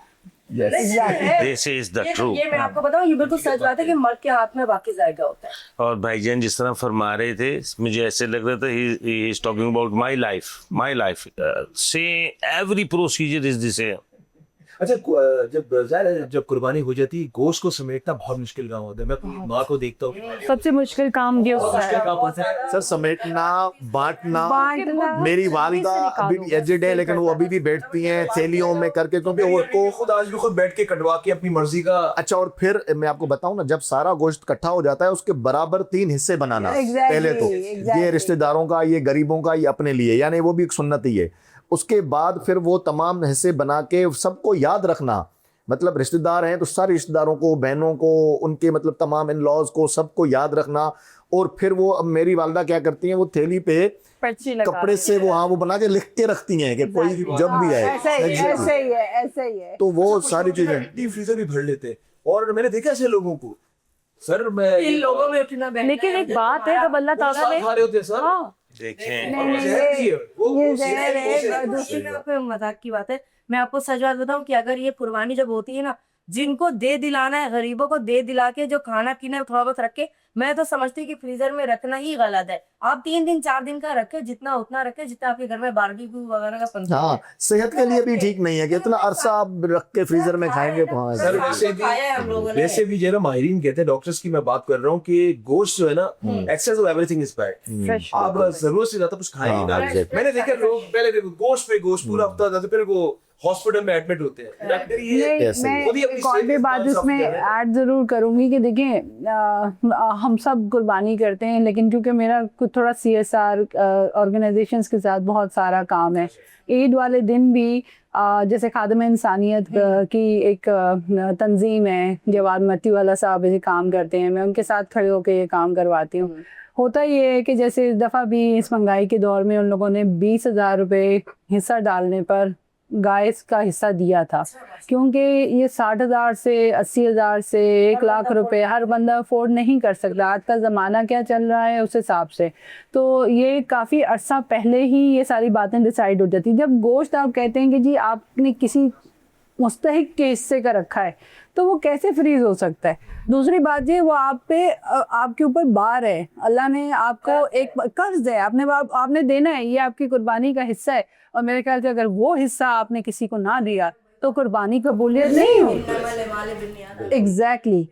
Speaker 5: this is the true.
Speaker 1: ये मैं आपको बताऊं, ये बिल्कुल सच बात है कि मर्द के हाथ में वाकई जायका होता है।
Speaker 5: और भाईजान जिस तरह फरमा रहे थे, मुझे ऐसे लग रहा था he is talking about my life से every procedure is the same.
Speaker 2: अच्छा, जब ज़ाहिर है जब कुर्बानी हो जाती है गोश्त को समेटना बहुत मुश्किल काम होता है। मैं अपनी माँ को देखता हूँ,
Speaker 3: सबसे मुश्किल काम ये होता है।
Speaker 2: काम होता है।
Speaker 4: सर समेटना, बांटना।
Speaker 6: बांटना।
Speaker 4: मेरी वालिदा
Speaker 3: से
Speaker 4: अभी
Speaker 3: निकालो।
Speaker 4: भी एजेड है, लेकिन वो अभी भी बैठती हैं थैलियों में करके, क्योंकि वो
Speaker 2: को खुद आज भी खुद बैठ के कटवा के अपनी मर्जी का।
Speaker 4: अच्छा। और फिर मैं आपको बताऊं ना, जब सारा गोश्त इकट्ठा हो जाता है उसके बराबर 3 हिस्से बनाना।
Speaker 6: Exactly,
Speaker 4: पहले तो
Speaker 6: exactly.
Speaker 4: ये रिश्तेदारों का, ये गरीबों का, ये अपने लिए, यानी वो भी एक सुन्नत ही है। उसके बाद फिर वो तमाम हिस्से बना के सबको याद रखना, मतलब रिश्तेदार हैं तो सारे रिश्तेदारों को, बहनों को, उनके मतलब तमाम इन लॉज को, सबको याद रखना। और फिर वो, अब मेरी वालदा क्या करती हैं, वो थैली पे
Speaker 3: पर्ची लगा
Speaker 4: कपड़े से वो, हाँ, वो बना के लिख के रखती हैं कि कोई जब भी आए।
Speaker 6: ऐसे ही
Speaker 4: Exactly.
Speaker 6: है।
Speaker 4: तो वो सारी चीजें
Speaker 2: डीप फ्रीजर भी भर लेते हैं। और मैंने देखा ऐसे लोगों को, सर मैं
Speaker 1: इन लोगों में उठना बैठना
Speaker 3: लेकिन एक बात है, जब अल्लाह ताला ने
Speaker 2: खा रहे होते हैं सर।
Speaker 3: हाँ
Speaker 5: देखें,
Speaker 6: ये जहर है।
Speaker 1: दूसरी में आपको मजाक की बात है, मैं आपको सच बात बताऊं कि अगर ये कुर्बानी जब होती है ना, जिनको दे दिलाना है, गरीबों को दे दिला के जो खाना पीना थोड़ा बहुत रख के, मैं तो समझती हूँ कि फ्रीजर में रखना ही गलत है। आप 3 दिन 4 दिन का रखे, जितना उतना रखे, जितना आपके घर में बारबेक्यू वगैरह का फंक्शन
Speaker 4: हाँ, सेहत के लिए भी ठीक नहीं है कि इतना अरसा आप रख के फ्रीजर में खाएंगे तो हाँ।
Speaker 2: सर
Speaker 1: खाया है हम लोगों ने।
Speaker 2: वैसे भी जो है ना, माहिरीन कहते हैं, डॉक्टर्स की मैं बात कर रहा हूँ कि गोश्त जो है ना, excess of everything is bad.
Speaker 3: Fresh
Speaker 2: आप जरूरत से ज्यादा कुछ खाएंगे
Speaker 4: हाँ,
Speaker 2: ना।
Speaker 4: exactly.
Speaker 2: मैंने देखा लोग पहले देखो गोश्त पे गोश्त पूरा हफ्ता जाते, फिर वो हॉस्पिटल में एडमिट होते हैं। डॉक्टर ये
Speaker 4: ऐसे ही।
Speaker 6: मैं
Speaker 2: खुद ही अपनी
Speaker 6: एक और भी
Speaker 2: सेहत
Speaker 6: बात
Speaker 2: के साथ
Speaker 6: इसमें
Speaker 2: समझ रहे हैं।
Speaker 6: ऐड जरूर करूंगी कि देखिए हम सब कुर्बानी करते हैं, लेकिन क्योंकि मेरा कुछ थोड़ा CSR ऑर्गेनाइजेशंस के साथ बहुत सारा काम है, ईद वाले दिन भी जैसे खादम इंसानियत की एक तंजीम है, जवाद मती वाला साहब ये काम करते हैं, मैं उनके साथ खड़े होकर ये काम करवाती हूँ। होता ये है कि जैसे इस दफ़ा भी इस महंगाई के दौर में उन लोगों ने 20,000 रुपये हिस्सा डालने पर गाय का हिस्सा दिया था, क्योंकि ये 60,000 से 80,000 से 1,00,000 रुपए हर बंदा अफोर्ड नहीं कर सकता। आज का ज़माना क्या चल रहा है उस हिसाब से, तो ये काफ़ी अरसा पहले ही ये सारी बातें डिसाइड हो जाती। जब गोश्त आप कहते हैं कि जी आपने किसी मुस्तहिक के हिस्से का रखा है, तो वो कैसे फ्रीज हो सकता है? दूसरी बात ये, वो आप पे आपके ऊपर बार है, अल्लाह ने आपको एक कर्ज है, आपने देना है, ये आपकी कुर्बानी का हिस्सा है। और मेरे ख्याल से अगर वो हिस्सा आपने किसी को ना दिया तो कुर्बानी कबूलियत नहीं होगी। एग्जैक्टली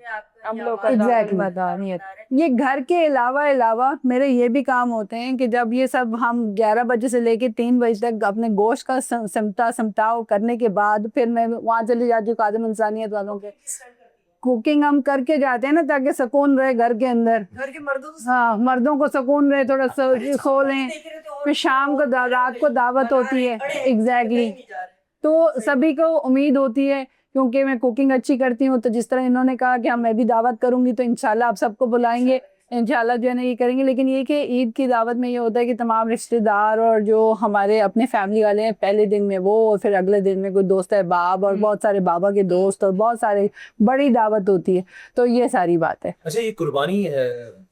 Speaker 3: हम लोग का
Speaker 6: Exactly.
Speaker 3: मदानियत।
Speaker 6: ये घर के अलावा मेरे ये भी काम होते हैं कि जब ये सब हम 11 बजे से लेके 3 बजे तक अपने गोश्त का समटाव करने के बाद फिर मैं वहाँ चली जाती हूँ खादिम इंसानियत वालों के। कुकिंग हम करके जाते हैं ना ताकि सुकून रहे घर के अंदर,
Speaker 1: घर के मर्दों से
Speaker 6: हाँ मर्दों को सुकून रहे, थोड़ा सो लें, फिर शाम को रात को दावत होती है। एग्जैक्टली तो सभी को उम्मीद होती है, क्योंकि मैं कुकिंग अच्छी करती हूँ, तो जिस तरह इन्होंने कहा कि मैं भी दावत करूंगी तो इंशाल्लाह आप सबको बुलाएंगे, इंशाल्लाह जो है ना ये करेंगे। लेकिन ये कि ईद की दावत में ये होता है कि तमाम रिश्तेदार और जो हमारे अपने फैमिली वाले हैं पहले दिन में वो, और फिर अगले दिन में कोई दोस्त है बाब और बहुत सारे बाबा के दोस्त और बहुत सारे बड़ी दावत होती है, तो ये सारी बात है।
Speaker 2: अच्छा, ये कुर्बानी है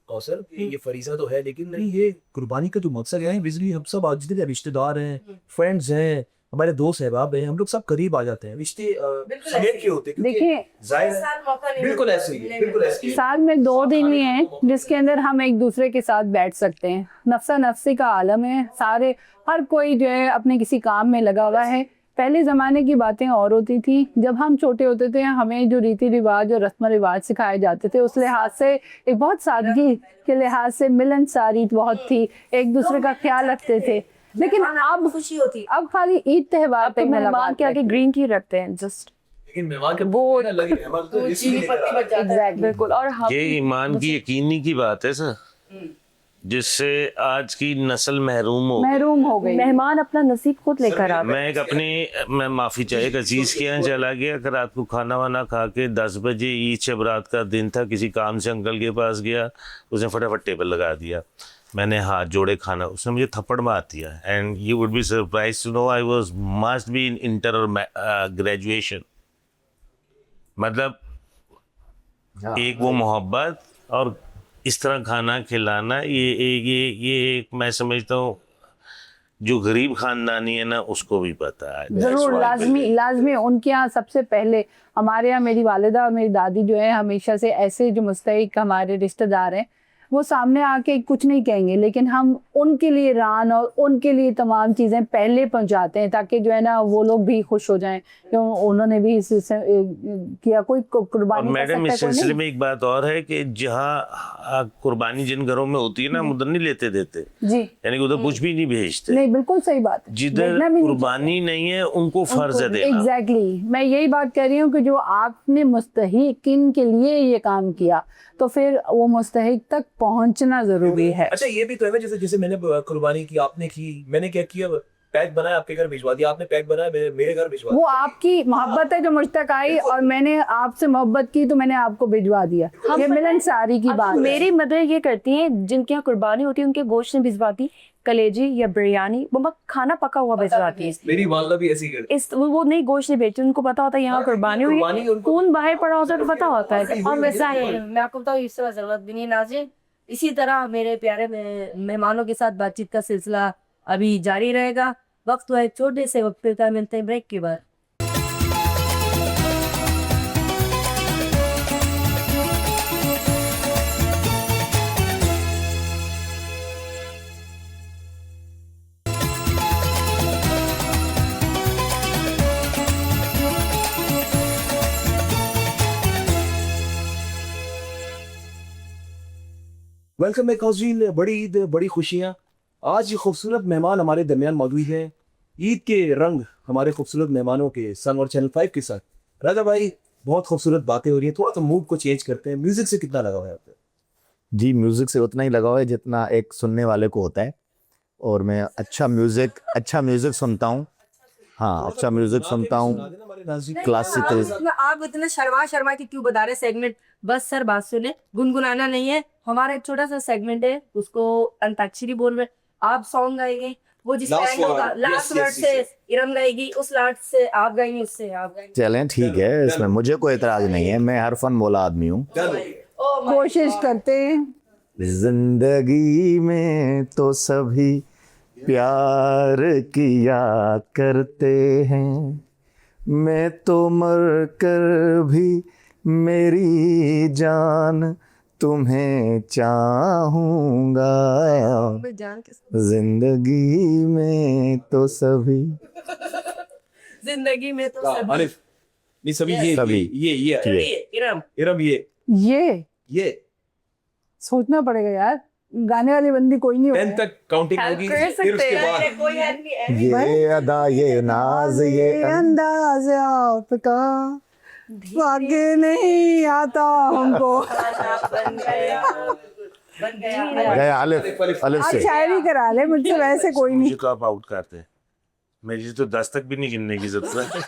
Speaker 2: कौसर, ये फरीजा तो है, लेकिन नहीं ये कुर्बानी का जो मकसद है, बेसिकली हम सब आज जितने रिश्तेदार हैं, फ्रेंड्स हैं, हमारे दोस्त अहबाब हैं, हम लोग सब करीब आ जाते हैं। रिश्ते समेट के होते हैं, क्योंकि
Speaker 6: देखिए
Speaker 2: जाहिर है, बिल्कुल ऐसे ही है, बिल्कुल ऐसे ही है।
Speaker 6: साल में 2 दिन ही हैं जिसके अंदर हम एक दूसरे के साथ बैठ सकते हैं। नफ्सा नफ्सी का आलम है, सारे हर कोई जो है अपने किसी काम में लगा हुआ है। पहले ज़माने की बातें और होती थी, जब हम छोटे होते थे हमें जो रीति रिवाज और रस्म रिवाज सिखाए जाते थे उस लिहाज से एक बहुत सादगी के लिहाज से मिलनसारी बहुत थी, एक दूसरे का ख्याल रखते थे। लेकिन अब
Speaker 1: खुशी होती
Speaker 6: अब खाली ईद त्योहार
Speaker 3: अब
Speaker 6: पे
Speaker 3: तो मेहमान
Speaker 6: मुलाकात
Speaker 3: के आगे ग्रीन टी रखते हैं जस्ट।
Speaker 2: लेकिन मेहमान के
Speaker 3: वो
Speaker 2: लगी रहमत तो इसलिए
Speaker 6: एग्जैक्टली
Speaker 3: बिल्कुल। और हम
Speaker 5: ये ईमान की यकीनी की बात है सर, जिससे आज की नस्ल
Speaker 6: महरूम हो गई।
Speaker 3: मेहमान अपना नसीब खुद लेकर आते
Speaker 5: मैं माफी चाहिए, एक अजीज के यहाँ चला गया, कि रात को खाना वाना खा के 10 बजे, ईद शब रात का दिन था, किसी काम से अंकल के पास गया, उसने फटाफट टेबल लगा दिया, मैंने हाथ जोड़े खाना, उसने मुझे थप्पड़ मार दिया। And you would be surprise to know I was must be in inter और ग्रेजुएशन। मतलब एक वो मोहब्बत और इस तरह खाना खिलाना, ये एक मैं समझता हूँ जो गरीब खानदानी है ना उसको भी पता है।
Speaker 6: जरूर लाजमी उनके यहाँ सबसे पहले, हमारे यहाँ मेरी वालिदा और मेरी दादी जो है हमेशा से ऐसे जो मुस्तहिक हमारे रिश्तेदार हैं वो सामने आके कुछ नहीं कहेंगे, लेकिन हम उनके लिए रान और उनके लिए तमाम चीज़ें पहले पहुंचाते हैं ताकि जो है ना वो लोग भी खुश हो जाएं, क्यों उन्होंने भी इस किया कोई कुर्बानी।
Speaker 5: मैडम इस सिलसिले में एक बात और है कि जहाँ कुर्बानी जिन घरों में होती है ना उधर नहीं लेते देते
Speaker 6: जी,
Speaker 5: यानी कि उधर कुछ भी नहीं भेजते।
Speaker 6: नहीं बिल्कुल सही बात है।
Speaker 5: जिधर कुर्बानी नहीं है उनको फर्ज है देना।
Speaker 6: एग्जैक्टली मैं यही बात कर रही हूँ कि जो आपने मुस्तहिकिन के लिए ये काम किया तो फिर वो मुस्तहिक तक पहुंचना जरूरी है।
Speaker 2: अच्छा, ये भी तो है ना, जैसे मैंने कुर्बानी की, आपने की, मैंने क्या किया, पैक बनाया आपके घर भिजवा दिया, आपने पैक बनाया मेरे घर भिजवा
Speaker 6: वो आपकी मोहब्बत है जो मुझ तक आई और मैंने आपसे मोहब्बत की तो मैंने आपको भिजवा दिया। ये मिलनसारी की बात है।
Speaker 3: मेरी मदर ये करती हैं, जिनके यहाँ कुर्बानी होती है उनके गोश्त नहीं भिजवाती, कलेजी या बिरयानी, मम्मा खाना पका हुआ भिजवाती है।
Speaker 2: मेरी वालदा भी ऐसी करती
Speaker 3: इस वो नहीं गोश्त नहीं बेचती, उनको पता होता है यहाँ कुर्बानी हुई है, खून बाहर पड़ा होता है तो पता होता है।
Speaker 1: और वैसा है, मैं आपको बताऊँ इस तरह जरूरत भी नहीं नाज़िर। इसी तरह मेरे प्यारे मेहमानों के साथ बातचीत का सिलसिला अभी जारी रहेगा। वक्त हुआ है छोटे से वक्त का, मिलते हैं ब्रेक के बाद।
Speaker 2: वेलकम बैक हौजीन। बड़ी ईद, बड़ी खुशियाँ। आज ये खूबसूरत मेहमान हमारे दरमियान मौजूद हैं। ईद के रंग हमारे खूबसूरत मेहमानों के सन और चैनल 5 के साथ। राजा भाई, बहुत खूबसूरत बातें हो रही है, थोड़ा सा मूड को चेंज करते हैं। म्यूजिक से कितना लगाव है आपको?
Speaker 4: जी, म्यूजिक से उतना ही लगाव है जितना एक सुनने वाले को होता है, और मैं अच्छा म्यूजिक सुनता हूँ। हाँ, अच्छा म्यूजिक सुनता हूँ, क्लासिकल।
Speaker 1: आप इतने शर्मा के क्यों बता रहे सेगमेंट? बस सर बात सुने, गुनगुनाना नहीं है। हमारा एक छोटा सा सेगमेंट है, उसको अंताक्षरी बोल रहे। आप सॉन्ग गाएंगे, वो जिस
Speaker 2: Last word.
Speaker 1: Last
Speaker 2: Yes,
Speaker 1: word
Speaker 2: yes,
Speaker 1: से
Speaker 2: yes.
Speaker 1: इरम गाएगी, उस लास्ट से आप गाएंगे, उससे आप गाएंगे।
Speaker 4: चलें, ठीक है, इसमें मुझे कोई एतराज नहीं है, मैं हर फन मौला आदमी हूँ।
Speaker 6: कोशिश करते हैं।
Speaker 4: जिंदगी में तो सभी प्यार किया करते हैं, मैं तो मर कर भी मेरी जान तुम्हें चाहूंगा।
Speaker 1: जान के
Speaker 4: जिंदगी में तो सभी
Speaker 1: जिंदगी में तो सभी।
Speaker 2: आरिफ, नहीं सभी, ये
Speaker 4: सभी।
Speaker 2: ये
Speaker 1: इरम
Speaker 2: इरम, ये
Speaker 6: सोचना पड़ेगा यार, गाने वाली बंदी कोई नहीं
Speaker 2: 10
Speaker 6: होता।
Speaker 2: तक काउंटिंग होगी,
Speaker 3: कर
Speaker 2: फिर
Speaker 3: सकते
Speaker 2: उसके
Speaker 3: हैं।
Speaker 2: बाद
Speaker 1: कोई हेल्प नहीं है।
Speaker 4: ये अदा, ये नाज, ये
Speaker 6: अंदाज आपका आगे नहीं आता हमको।
Speaker 1: बन गया
Speaker 4: गया अलिफ, अलिफ
Speaker 6: आप
Speaker 4: से।
Speaker 6: शायरी करा ले मुझसे, वैसे कोई नहीं।
Speaker 5: मुझे को आप आउट करते हैं, मेरी तो 10 तक भी नहीं गिनने की जरूरत है।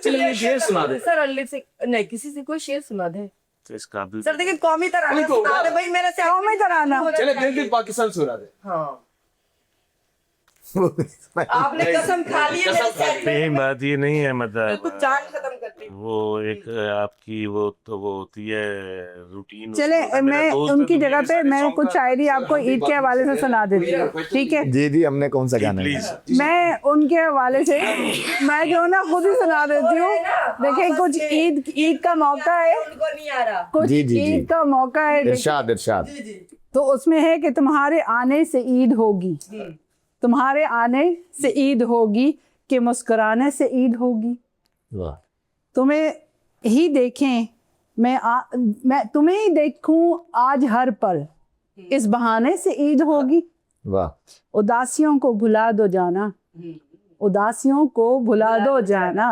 Speaker 2: चलिए शेर सुना दे।
Speaker 1: सर अल्ली से नहीं, किसी से कोई शेर सुना दे
Speaker 5: तो इस काबिल
Speaker 1: सर। देखिए कौमी तराना सुना दे भाई, मेरे से
Speaker 6: कौमी तराना।
Speaker 2: चले दिल पाकिस्तान सुना दे।
Speaker 1: हाँ, आपने कसम खा ली है मेरे से।
Speaker 5: नहीं, बात ये नहीं है,
Speaker 1: कुछ
Speaker 5: मतलब
Speaker 1: जान खत्म करती।
Speaker 5: वो एक आपकी वो तो वो होती है रूटीन।
Speaker 6: चले, मैं उनकी जगह पे मैं कुछ शायरी आपको ईद के हवाले से सुना देती हूँ, ठीक है?
Speaker 4: जी जी, हमने कौन सा गाना है?
Speaker 5: प्लीज।
Speaker 6: मैं उनके हवाले से मैं जो ना खुद ही सुना देती हूँ। देखिए, कुछ ईद का मौका है,
Speaker 1: उनको नहीं आ रहा।
Speaker 6: कुछ
Speaker 4: जी, जी, जी।
Speaker 6: ईद का मौका है,
Speaker 4: इरशाद, इरशाद।
Speaker 6: तो उसमें है कि तुम्हारे आने से ईद होगी, तुम्हारे आने से ईद होगी, कि मुस्कुराने से ईद होगी।
Speaker 4: वाह,
Speaker 6: तुम्हें ही देखें मैं तुम्हें ही देखूं आज हर पल, इस बहाने से ईद होगी।
Speaker 4: वाह,
Speaker 6: उदासियों को भुला दो जाना, उदासियों को भुला दो जाना,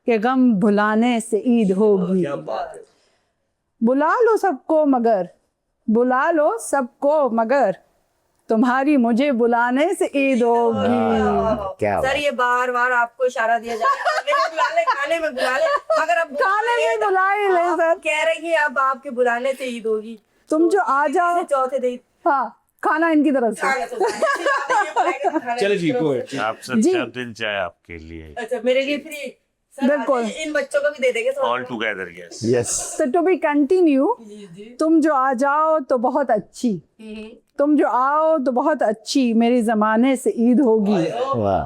Speaker 6: कि गम भुलाने से ईद होगी।
Speaker 2: क्या बात है।
Speaker 6: बुला लो सबको मगर, बुला लो सबको मगर, तुम्हारी मुझे बुलाने से ईद होगी।
Speaker 4: क्या
Speaker 1: सर ये बार बार आपको इशारा दिया जा रहा है, बुला ले, खाने में बुला ले, मगर अब
Speaker 6: खाने में बुला ही ले सर।
Speaker 1: कह रही है अब आपके बुलाने से ईद होगी।
Speaker 6: तुम जो आ जाओ,
Speaker 1: चौथे दिन
Speaker 6: हाँ, खाना इनकी तरफ से।
Speaker 2: चले जी, go ahead।
Speaker 5: आपसे
Speaker 6: जी।
Speaker 5: अच्छा दिल चाहे आपके लिए,
Speaker 1: अच्छा मेरे लिए फ्री
Speaker 6: बिल्कुल।
Speaker 1: इन बच्चों को भी दे देंगे
Speaker 5: ऑल टुगेदर। यस,
Speaker 4: यस,
Speaker 6: तो टू बी कंटिन्यू, तुम जो आ जाओ तो बहुत अच्छी, तुम जो आओ तो बहुत अच्छी, मेरे जमाने से ईद होगी।
Speaker 4: वाह,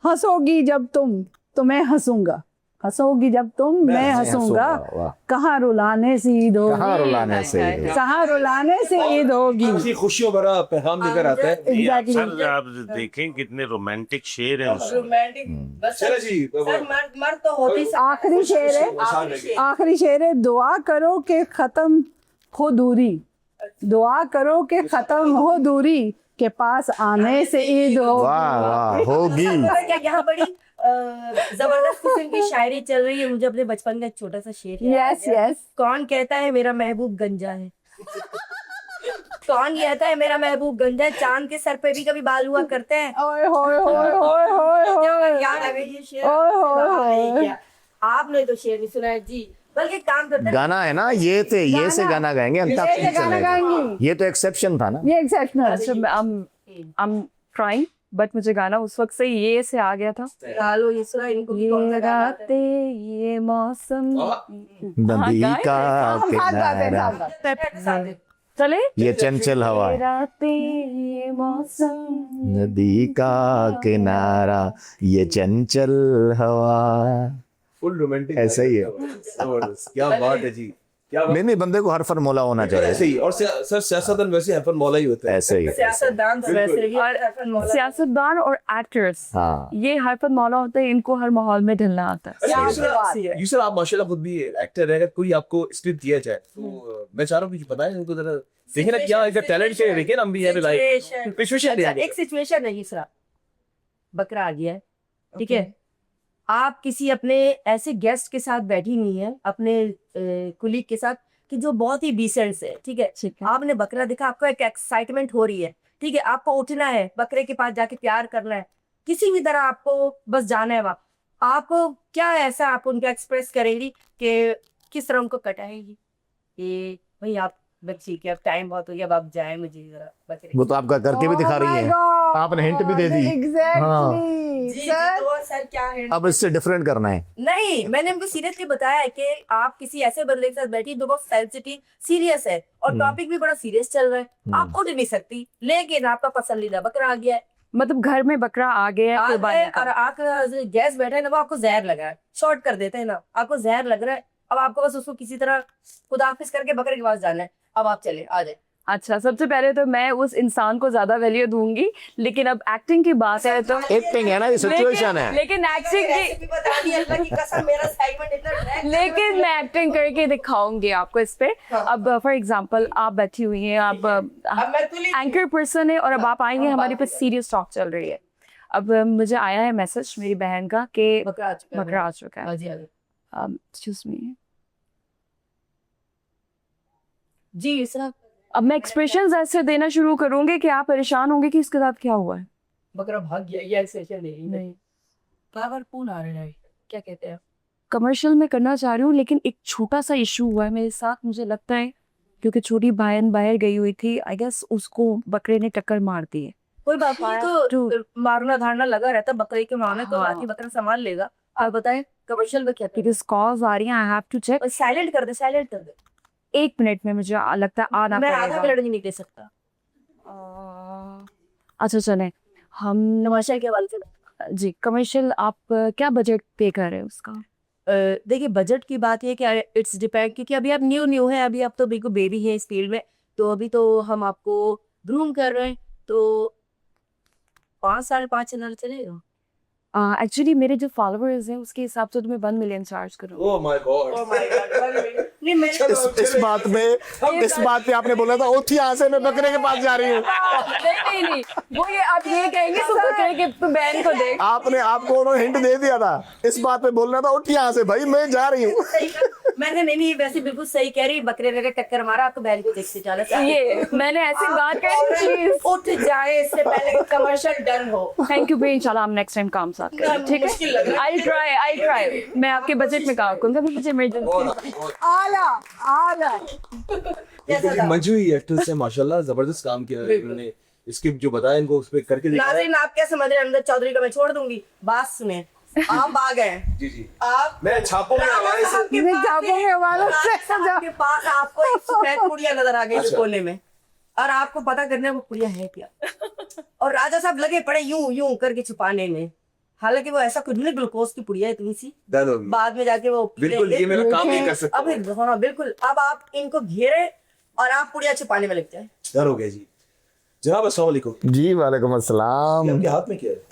Speaker 6: हंसोगी जब तुम तो मैं हंसूंगा, हंसोगी जब तुम मैं हंसूंगा,
Speaker 4: वाह।
Speaker 6: कहाँ रुलाने से ईद होगी,
Speaker 4: कहाँ रुलाने से ईद होगी।
Speaker 6: कहाँ रुलाने से ईद होगी।
Speaker 2: काफी खुशियों भरा पैगाम लेकर आता है।
Speaker 6: एग्जैक्टली।
Speaker 5: सर आप देखें कितने रोमांटिक शेर हैं उसमें।
Speaker 1: रोमांटिक बस
Speaker 2: चले जी,
Speaker 1: सर मर्द तो होती
Speaker 6: आखिरी शेर है, आखिरी शेर है, दुआ करो कि खत्म हो दूरी, दुआ करो कि खत्म हो दूरी, के पास आने से ईद होगी।
Speaker 4: वाह वाह, होगी।
Speaker 1: क्या यहाँ बड़ी जबरदस्त किस्म की शायरी चल रही है। मुझे अपने बचपन का एक छोटा सा शेर याद आ
Speaker 6: यस
Speaker 1: गया।
Speaker 6: यस।
Speaker 1: कौन कहता है मेरा महबूब गंजा है? कौन कहता है मेरा महबूब गंजा है? चांद के सर पे भी कभी बाल हुआ करते हैं।
Speaker 6: ओए होए होए होए होए होए।
Speaker 1: याद आ गई ये शेर।
Speaker 6: ओए होए होए।
Speaker 1: क्या? आपने तो शेर नहीं सुना है जी, बल्कि एक काम करते हैं।
Speaker 4: गाना है ना, ये थे, ये से गाना गाएंगे, अंताक्षरी
Speaker 6: ये से गाना
Speaker 4: चलेगा।
Speaker 6: गाएंगे।
Speaker 4: ये तो एक्सेप्शन था ना।
Speaker 6: ये एक्सेप्शनल।
Speaker 3: अच्छा, I'm trying, बट मुझे गाना उस वक्त से ये से आ गया था।
Speaker 1: लो ये सुना, इनको भी कौन सा
Speaker 3: ये
Speaker 1: गाना आता है?
Speaker 3: रातें, ये मौसम।
Speaker 4: नदी
Speaker 3: गाएं?
Speaker 4: का किनारा,
Speaker 3: चले,
Speaker 4: ये चंचल हवा,
Speaker 3: ये रातें, ये मौसम।
Speaker 4: नदी का किनारा, ये चंचल हवा।
Speaker 2: फुल रोमांटिक,
Speaker 4: ऐसा ही है।
Speaker 2: जबरदस्त, क्या बात है जी, क्या बात।
Speaker 4: नहीं, बंदे को हर फन मौला होना
Speaker 2: ऐसे
Speaker 4: चाहिए।
Speaker 2: ही, और सर सियासतदान वैसे हरफन मौला ही होता है।
Speaker 4: ऐसे ही।
Speaker 1: सियासतदान तो वैसे ही
Speaker 3: और
Speaker 1: हरफन मौला।
Speaker 3: सियासतदान और एक्टर्स,
Speaker 4: हाँ,
Speaker 3: ये हरफत मौला होते हैं, इनको हर माहौल में ढलना आता है।
Speaker 2: यूसर आप माशाल्लाह खुद भी एक्टर है, अगर कोई आपको स्क्रिप्ट दिया जाए तो मैं चाह रहा हूँ कि बताएं उनको जरा, देखिए ना क्या इनका टैलेंट है, देखिए ना हम भी यहाँ पे लाइव
Speaker 1: सिचुएशन
Speaker 2: सिचुएशन
Speaker 1: एक सिचुएशन नहीं सर, बकरा आ गया है, ठीक है। आप किसी अपने ऐसे गेस्ट के साथ बैठी हुई हैं, अपने कुलीग के साथ, कि जो बहुत ही डिसेंट है, ठीक है।
Speaker 3: ठीक है।
Speaker 1: आपने बकरा देखा, आपको एक एक्साइटमेंट हो रही है, ठीक है। आपको उठना है, बकरे के पास जाके प्यार करना है, किसी भी तरह आपको बस जाना है वहाँ। आपको क्या ऐसा आप उनको एक्सप्रेस करेंगी कि किस तरह उनको कटाएंगी कि भाई आप बस ठीक है, अब टाइम बहुत हो गया, अब आप जाए, मुझे जरा बकरे।
Speaker 4: वो तो आपका करके भी दिखा रही है, आपने हिंट भी दे दी।
Speaker 6: एग्जैक्टली
Speaker 1: जी,
Speaker 6: सर।
Speaker 1: तो सर क्या है?
Speaker 4: अब इससे डिफरेंट करना है।
Speaker 1: नहीं, मैंने उनको सीरियसली बताया है कि आप किसी ऐसे बंदे के साथ बैठी जो बहुत सेंसिटिव सीरियस है और टॉपिक भी बड़ा सीरियस चल रहा है, आप उठ नहीं सकती, लेकिन आपका पसंदीदा बकरा आ गया है,
Speaker 3: मतलब घर में बकरा आ गया है
Speaker 1: आ
Speaker 3: कुर्बानी
Speaker 1: गए,
Speaker 3: का।
Speaker 1: और आपका गैस बैठा है ना, वो आपको जहर लगा है, शॉर्ट कर देते हैं ना, आपको जहर लग रहा है। अब आपको बस उसको किसी तरह खुदाफिज करके बकरे के पास जाना है। अब आप चले, आ जाए।
Speaker 3: अच्छा, सबसे पहले तो मैं उस इंसान को ज्यादा वैल्यू दूंगी, लेकिन अब एक्टिंग की बात है तो
Speaker 4: एक्टिंग है ना, ये सिचुएशन है।
Speaker 3: लेकिन एक्टिंग की
Speaker 1: रेसिपी बता दी, अल्लाह की कसम, मेरा सेगमेंट इतना drag
Speaker 3: लेकिन मैं एक्टिंग करके दिखाऊंगी आपको इस पे।
Speaker 1: हाँ।
Speaker 3: अब फॉर एग्जांपल आप बैठी हुई हैं, आप
Speaker 1: अब मैं तुली
Speaker 3: एंकर पर्सन है और अब आप आएंगे, हमारे पास सीरियस टॉक चल रही है। अब मुझे आया है मैसेज मेरी बहन का कि
Speaker 1: बकरा आ चुका है।
Speaker 3: बकरा आ चुका है।
Speaker 1: हाँ जी, हाँ जी।
Speaker 3: Excuse me.
Speaker 1: जी सर,
Speaker 3: अब मैं एक्सप्रेशंस ऐसे देना शुरू करूंगी कि आप परेशान होंगे कि इसके साथ क्या हुआ है।
Speaker 1: बकरा भाग गया, ये सेशन नहीं।
Speaker 3: नहीं,
Speaker 1: बार फोन आ रहा है, क्या कहते हैं?
Speaker 3: कमर्शियल में करना चाह रही हूँ, लेकिन एक छोटा सा इशू हुआ है मेरे साथ, मुझे लगता है, क्योंकि छोटी बहन बाहर गई हुई थी, आई गेस उसको बकरे ने टक्कर मार दी है।
Speaker 1: कोई बात नहीं, तो मारना धारना लगा रहता बकरे के मारने, तो
Speaker 3: हाँ।
Speaker 1: बाकी बकरा संभाल लेगा। आप बताएं कमर्शियल में क्या कहते
Speaker 3: बिकॉज कॉल्स आ रही हैं, आई हैव टू चेक।
Speaker 1: हैं? साइलेंट कर दे, साइलेंट कर दे।
Speaker 3: 1 मिनट में मुझे लगता है आना
Speaker 1: मैं आधा
Speaker 3: पड़ेगा।
Speaker 1: मिनट नहीं दे सकता।
Speaker 3: अच्छा चले, हम
Speaker 1: तमाशा के वाले से
Speaker 3: जी कमर्शियल आप क्या बजट पे कर रहे हैं उसका?
Speaker 1: देखिए, बजट की बात ये कि इट्स डिपेंड, क्योंकि अभी आप न्यू है, अभी आप तो बिल्कुल बेबी है इस फील्ड में, तो अभी तो हम आपको ग्रूम कर रहे हैं, तो 5-5.5 हजार चलेगा।
Speaker 3: एक्चुअली मेरे जो फॉलोअर्स हैं उसके हिसाब से तो मैं 1 मिलियन चार्ज करूँ।
Speaker 2: Oh my God.
Speaker 1: नहीं, मैंने
Speaker 4: इस बात पे आपने बोला था उठी यहाँ से, मैं बकरे के पास जा रही हूँ।
Speaker 3: नहीं, वो ये आप ये कहेंगे तो बकरे के तो बहन को देख।
Speaker 4: आपको उन्होंने हिंट दे दिया था, इस बात पे बोलना था उठी यहाँ से भाई, मैं जा रही हूँ।
Speaker 1: सही कहा। मैंने नहीं, वैसे बिल्कुल सही कह रही, बकरे ने टक्कर मारा, आपको बहन को देखते जाना चाहिए।
Speaker 3: ये मैंने ऐसी बात करी, प्लीज
Speaker 1: उठ जाए इससे पहले कि कमर्शियल डन हो।
Speaker 3: थैंक यू भाई, इंशाल्लाह हम नेक्स्ट टाइम काम साथ करें, ठीक
Speaker 1: मुश्किल लग
Speaker 3: है?
Speaker 1: रहा
Speaker 3: आई ट्राई। मैं आपके बजट में काम करूंगा, मुझे इमरजेंसी।
Speaker 6: आला
Speaker 1: कैसा था?
Speaker 2: मंजू ही एक्ट्रेस है, माशाल्लाह जबरदस्त काम किया है इन्होंने। स्क्रिप्ट जो बताया इनको उस पे करके दिखाया।
Speaker 1: नाज़रीन, आप क्या समझ रहे हैं? अमजद चौधरी को मैं छोड़ दूंगी, बात सुने। आप आ गए,
Speaker 2: जी जी,
Speaker 1: आप
Speaker 2: मैं छापों में हवाले से
Speaker 6: मैं छापों में हवाले से
Speaker 1: आपके पास आपको एक सफेद पुड़िया नजर आ गई
Speaker 2: अच्छा।
Speaker 1: कोने में, और आपको पता करना है वो पुड़िया है क्या। और राजा साहब लगे पड़े यूं करके छुपाने में, हालांकि वो ऐसा कुछ नहीं, ग्लूकोज की पुड़िया इतनी सी,
Speaker 2: डन हो
Speaker 1: बाद में जाके वो
Speaker 2: बिल्कुल, ये मेरा काम नहीं कर सकता।
Speaker 1: अब हाँ बिल्कुल, अब आप इनको घेरे और आप पुड़िया छुपाने में लग जाए।
Speaker 2: डन हो गया जी। जनाब अस्सलाम वालेकुम।
Speaker 4: जी वालेकुम
Speaker 2: ये
Speaker 4: अस्सलाम।
Speaker 2: आपके हाथ में क्या है?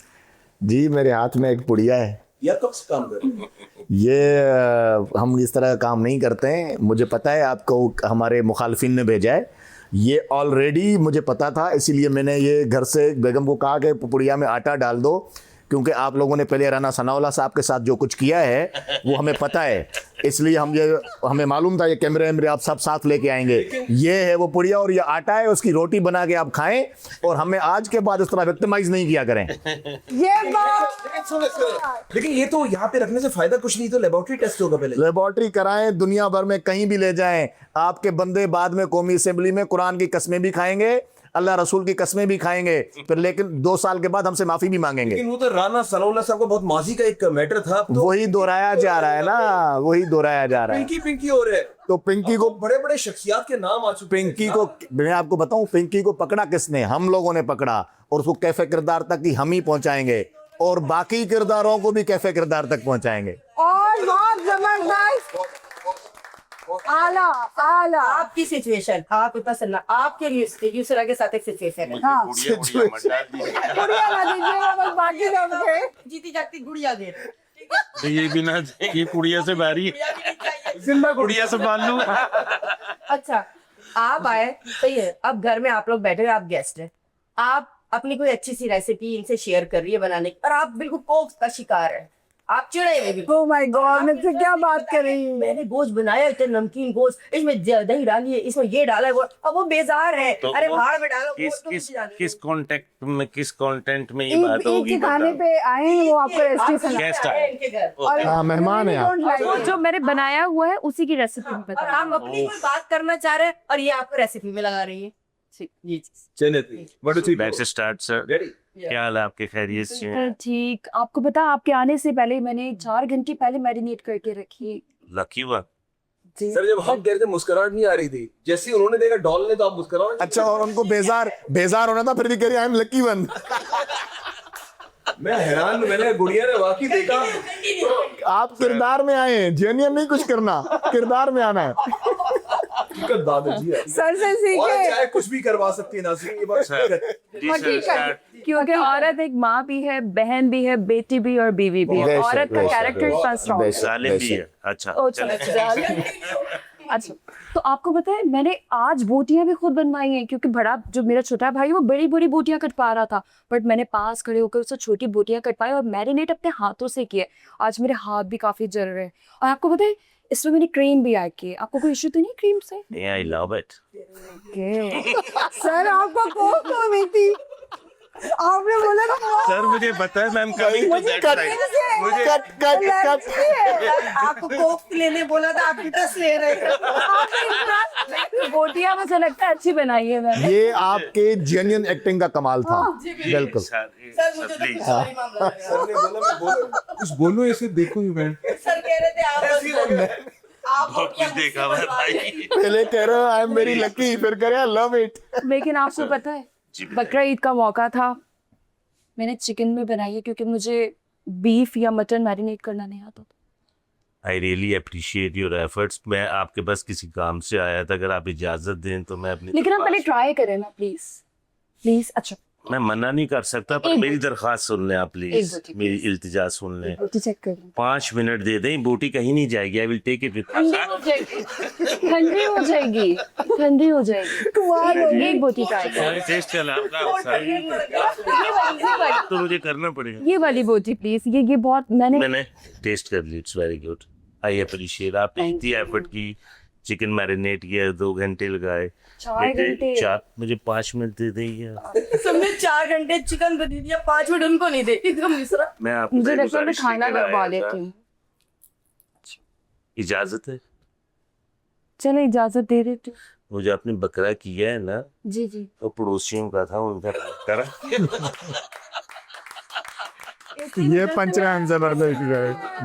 Speaker 4: जी मेरे हाथ में एक पुड़िया है।
Speaker 2: यार कब से काम कर रहे हैं?
Speaker 4: ये हम इस तरह का काम नहीं करते हैं, मुझे पता है आपको हमारे मुखालफिन ने भेजा है, ये ऑलरेडी मुझे पता था, इसीलिए मैंने ये घर से बेगम को कहा कि पुड़िया में आटा डाल दो, क्योंकि आप लोगों ने पहले राना सनाउल्लाह साहब के साथ जो कुछ किया है वो हमें पता है, इसलिए हमें मालूम था ये कैमरे आप सब साथ लेके आएंगे। ये है वो पुड़िया और ये आटा है, उसकी रोटी बना के आप खाएं और हमें आज के बाद इस तरह विक्टिमाइज नहीं किया करें।
Speaker 6: ये बात
Speaker 2: लेकिन ये तो यहाँ पे रखने से फायदा कुछ नहीं, तो लेबोरेटरी टेस्ट होगा पहले।
Speaker 4: लेबोरेटरी कराएं, दुनिया भर में कहीं भी ले जाएं, आपके बंदे बाद में कौमी असेंबली में कुरान की कस्में भी खाएंगे, अल्लाह रसूल की कस्में भी खाएंगे, फिर लेकिन 2 साल के बाद हमसे माफी भी मांगेंगे।
Speaker 2: लेकिन वो तो राना सनाउल्लाह साहब का बहुत माजी का एक मैटर था, तो
Speaker 4: वही दोहराया जा रहा है ना, वही दोहराया जा रहा है।
Speaker 2: पिंकी हो रहे हैं।
Speaker 4: तो पिंकी को
Speaker 2: बड़े बड़े शख्सियत के नाम आ चुके हैं।
Speaker 4: पिंकी को मैं आपको बताऊं, पिंकी को पकड़ा किसने? हम लोगों ने पकड़ा, और उसको कैफे किरदार तक ही हम ही पहुंचाएंगे, और बाकी किरदारों को भी कैफे किरदार तक पहुंचाएंगे।
Speaker 6: और बहुत जबरदस्त आला
Speaker 1: आपकी सिचुएशन, आप इतना सुनना, आपके यूसरा के साथ एक सिचुएशन है।
Speaker 6: हाँ
Speaker 5: गुड़िया
Speaker 6: पुड़िया ना दीजिएगा, बस बाकी सब थे।
Speaker 1: जीती जागती गुड़िया दे, ठीक है?
Speaker 5: तो ये बिना ये कुड़िया से बारी
Speaker 1: गुड़िया भी नहीं चाहिए।
Speaker 2: जिंदा
Speaker 5: कुड़िया से बाल लूं।
Speaker 1: अच्छा, आप आए, सही है, अब घर में आप लोग बैठे हुए, आप गेस्ट हैं, आप अपनी कोई अच्छी सी रेसिपी इनसे शेयर कर रही है बनाने की, और आप बिल्कुल कोफ्त का शिकार है, आप चिड़े हुए बिल्कुल।
Speaker 6: ओह माय गॉड, मुझसे क्या बात कर रही है?
Speaker 1: मैंने गोश्त बनाया, इतने नमकीन गोश्त, इसमें दही डाली है, इसमें ये डाला है, वो, अब वो बेजार है।
Speaker 5: तो
Speaker 1: अरे
Speaker 5: वो
Speaker 1: भाड़ में डालो,
Speaker 5: किस
Speaker 1: गोश्त तो
Speaker 5: किस
Speaker 1: मुझे डालो।
Speaker 5: किस कंटेंट में ये
Speaker 6: एक
Speaker 5: बात
Speaker 6: एक
Speaker 5: होगी
Speaker 6: ठिकाने
Speaker 5: बताओ।
Speaker 6: पे आए हैं, वो आपको रेसिपी
Speaker 1: आप
Speaker 6: सुना
Speaker 5: Guest
Speaker 1: आए
Speaker 5: आए।
Speaker 1: इनके घर,
Speaker 6: और
Speaker 4: हाँ, मेहमान हैं आप।
Speaker 6: don't like
Speaker 3: वो
Speaker 6: it.
Speaker 3: जो मैंने बनाया हुआ है उसी की रेसिपी
Speaker 1: और
Speaker 3: बता।
Speaker 1: आप अपनी कोई बात करना चाह रहे हैं और ये आपको रेसिपी में लगा रही है। जी
Speaker 2: चलिए 1 2 3
Speaker 5: लेट्स स्टार्ट सर।
Speaker 2: रेडी।
Speaker 5: क्या हाल है आपके, खैरियत से हैं?
Speaker 3: ठीक, आपको पता आपके आने से पहले मैंने 4 घंटे पहले मैरिनेट करके रखी।
Speaker 5: लकी हुआ।
Speaker 3: जी
Speaker 2: सर जब हम कह रहे थे मुस्कुराहट नहीं आ रही थी, जैसे ही उन्होंने देखा डॉल ने तो आप मुस्कुराओ।
Speaker 4: अच्छा, और उनको बेजार होना था, फिर भी कह रही आई एम लकी वन।
Speaker 2: मैं हैरान हूं, मैंने गुड़िया ने वाकई देखा।
Speaker 4: आप किरदार में आए हैं, जेनियन नहीं कुछ करना, किरदार में आना है।
Speaker 2: हकीकत दादाजी है।
Speaker 6: सर से
Speaker 2: और
Speaker 6: सीखे।
Speaker 2: चाहे कुछ भी करवा सकती है नाज़रीन, ये बात
Speaker 5: सर
Speaker 2: हकीकत।
Speaker 5: जी सर स्टार्ट।
Speaker 3: क्योंकि औरत एक माँ भी है, बहन भी है, बेटी भी और बीवी भी है।
Speaker 4: बेशक,
Speaker 3: औरत का
Speaker 4: बेशक,
Speaker 3: कैरेक्टर इतना स्ट्रॉन्ग है।
Speaker 5: सालिम भी है। अच्छा
Speaker 3: अच्छा, तो आपको पता है मैंने आज बोटियां भी खुद बनवाई हैं, क्योंकि बड़ा जो मेरा छोटा भाई है वो बड़ी बड़ी बोटियां कट पा रहा था, बट मैंने पास खड़े होकर उससे छोटी बोटियां कट पाई और मैरिनेट अपने हाथों से किए। आज मेरे हाथ भी काफी जल रहे हैं। और आपको पता है इसमें मैंने क्रीम भी ऐड की है। आपको कोई इशू तो नहीं क्रीम से?
Speaker 5: I love it.
Speaker 6: सर आपको कोफ्त हो गई थी, आपने बोला था
Speaker 5: सर मुझे पता है ma'am coming to that side. मुझे
Speaker 1: आपको कोफ्त लेने बोला था, आप कितना ले रहे थे।
Speaker 3: बोटियां मुझे लगता है अच्छी बनाई है मैंने।
Speaker 4: ये आपके जेन्युइन एक्टिंग का कमाल था। बिल्कुल।
Speaker 1: सर मुझे तो
Speaker 5: प्लीज
Speaker 1: सॉरी मामला लग रहा
Speaker 2: सर ने बोला मैं बोलो कुछ बोलो, इसे देखो इवेंट।
Speaker 1: है। सर कह रहे थे आप
Speaker 5: बहुत कुछ देखा हुआ है भाई।
Speaker 4: पहले कह रहे हो आई एम वेरी लकी, फिर कह रहे हैं लव इट।
Speaker 3: लेकिन आपको पता है बकरा ईद का मौका था, मैंने चिकन में बनाई है, क्योंकि मुझे बीफ या मटन मैरिनेट करना नहीं आता था।
Speaker 5: I really appreciate your efforts. मैं आपके बस किसी काम से आया था, अगर आप इजाजत दें तो मैं अपनी
Speaker 3: लेकिन आप पहले ट्राई करें ना प्लीज प्लीज। अच्छा
Speaker 5: मैं मना नहीं कर सकता, पर
Speaker 3: एक
Speaker 5: मेरी दरख्वास्त सुन लें आप प्लीज,
Speaker 3: एक बोटी,
Speaker 5: मेरी इल्तिजा सुन लें।
Speaker 3: बोटी चेक कर लें।
Speaker 5: 5 मिनट दे दें, बूटी कहीं नहीं जाएगी। I will take it with
Speaker 3: ठंडी हो जाएगी, ठंडी हो जाएगी, ठंडी हो जाएगी। एक बोटी ट्राई कर।
Speaker 5: टेस्ट चला आपका तो मुझे करना पड़ेगा।
Speaker 3: ये वाली बोटी प्लीज। ये बहुत
Speaker 5: मैंने टेस्ट कर ली, it's very good. I appreciate. आपने इतनी एफर्ट की, चिकन मैरिनेट किया, 2 घंटे लगाए।
Speaker 3: 4 घंटे।
Speaker 5: 4 मुझे 5 मिनट दे देंगे।
Speaker 1: तुमने 4 घंटे चिकन बना दिया, 5 मिनट उनको नहीं देती तुम मिश्रा।
Speaker 5: मैं आपको
Speaker 3: मुझे लगता है मैं
Speaker 5: गुजारिश
Speaker 3: खाना
Speaker 5: लेकर
Speaker 3: लगवा
Speaker 5: आया
Speaker 3: लेती
Speaker 5: था।
Speaker 3: हूँ।
Speaker 5: इजाजत है?
Speaker 3: चलो इजाजत दे देती हूँ।
Speaker 5: मुझे अपनी बकरा किया है ना,
Speaker 3: जी जी।
Speaker 5: वो पड़ोसियों का था, उनका करा।
Speaker 4: ये पंचनाम जबरदस्त।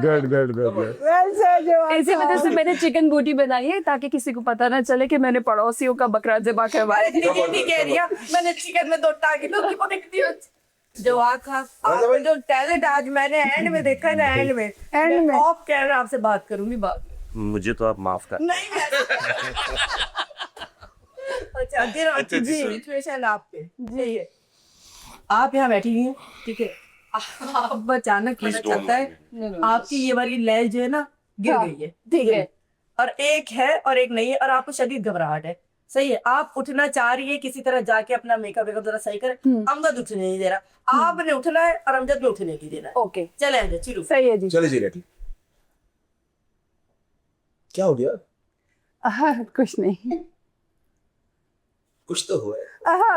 Speaker 4: Good good good.
Speaker 6: Well sir जो
Speaker 3: इसी वजह से मैंने चिकन बोटी बनाई है, ताकि किसी को पता ना चले कि मैंने पड़ोसियों का बकरा ज़िबा करवाया।
Speaker 1: ये नहीं कह रही है, मैंने चिकन में 2 टांगे तो क्यों दिखती हो? जो आखा आपका जो टैलेंट आज मैंने एंड में देखा है ना, एंड में ऑफ कैमरा आपसे बात करूंगी बाद में।
Speaker 5: मुझे तो आप माफ कर।
Speaker 1: नहीं अच्छा
Speaker 5: अच्छा,
Speaker 1: जी
Speaker 5: जी।
Speaker 1: सिचुएशन आपके जी, आप यहाँ बैठी हुई हैं, ठीक है, आप अचानक पता चलता है आपकी ये वाली लैल जो है ना गिर गई है, ठीक है, और एक है और एक नहीं है, और आपको शदीद घबराहट है, सही है, आप उठना चाह रही है, किसी तरह जाके अपना मेकअप वेकअप जरा सही कर। अमजद उठने नहीं दे रहा, आपने उठना है और अमजद ने उठने नहीं देना है।
Speaker 3: ओके
Speaker 1: चले अमजद चिरू।
Speaker 6: सही है जी।
Speaker 2: चले जी रेडी। क्या हो गया?
Speaker 6: कुछ नहीं।
Speaker 2: कुछ तो हुआ है।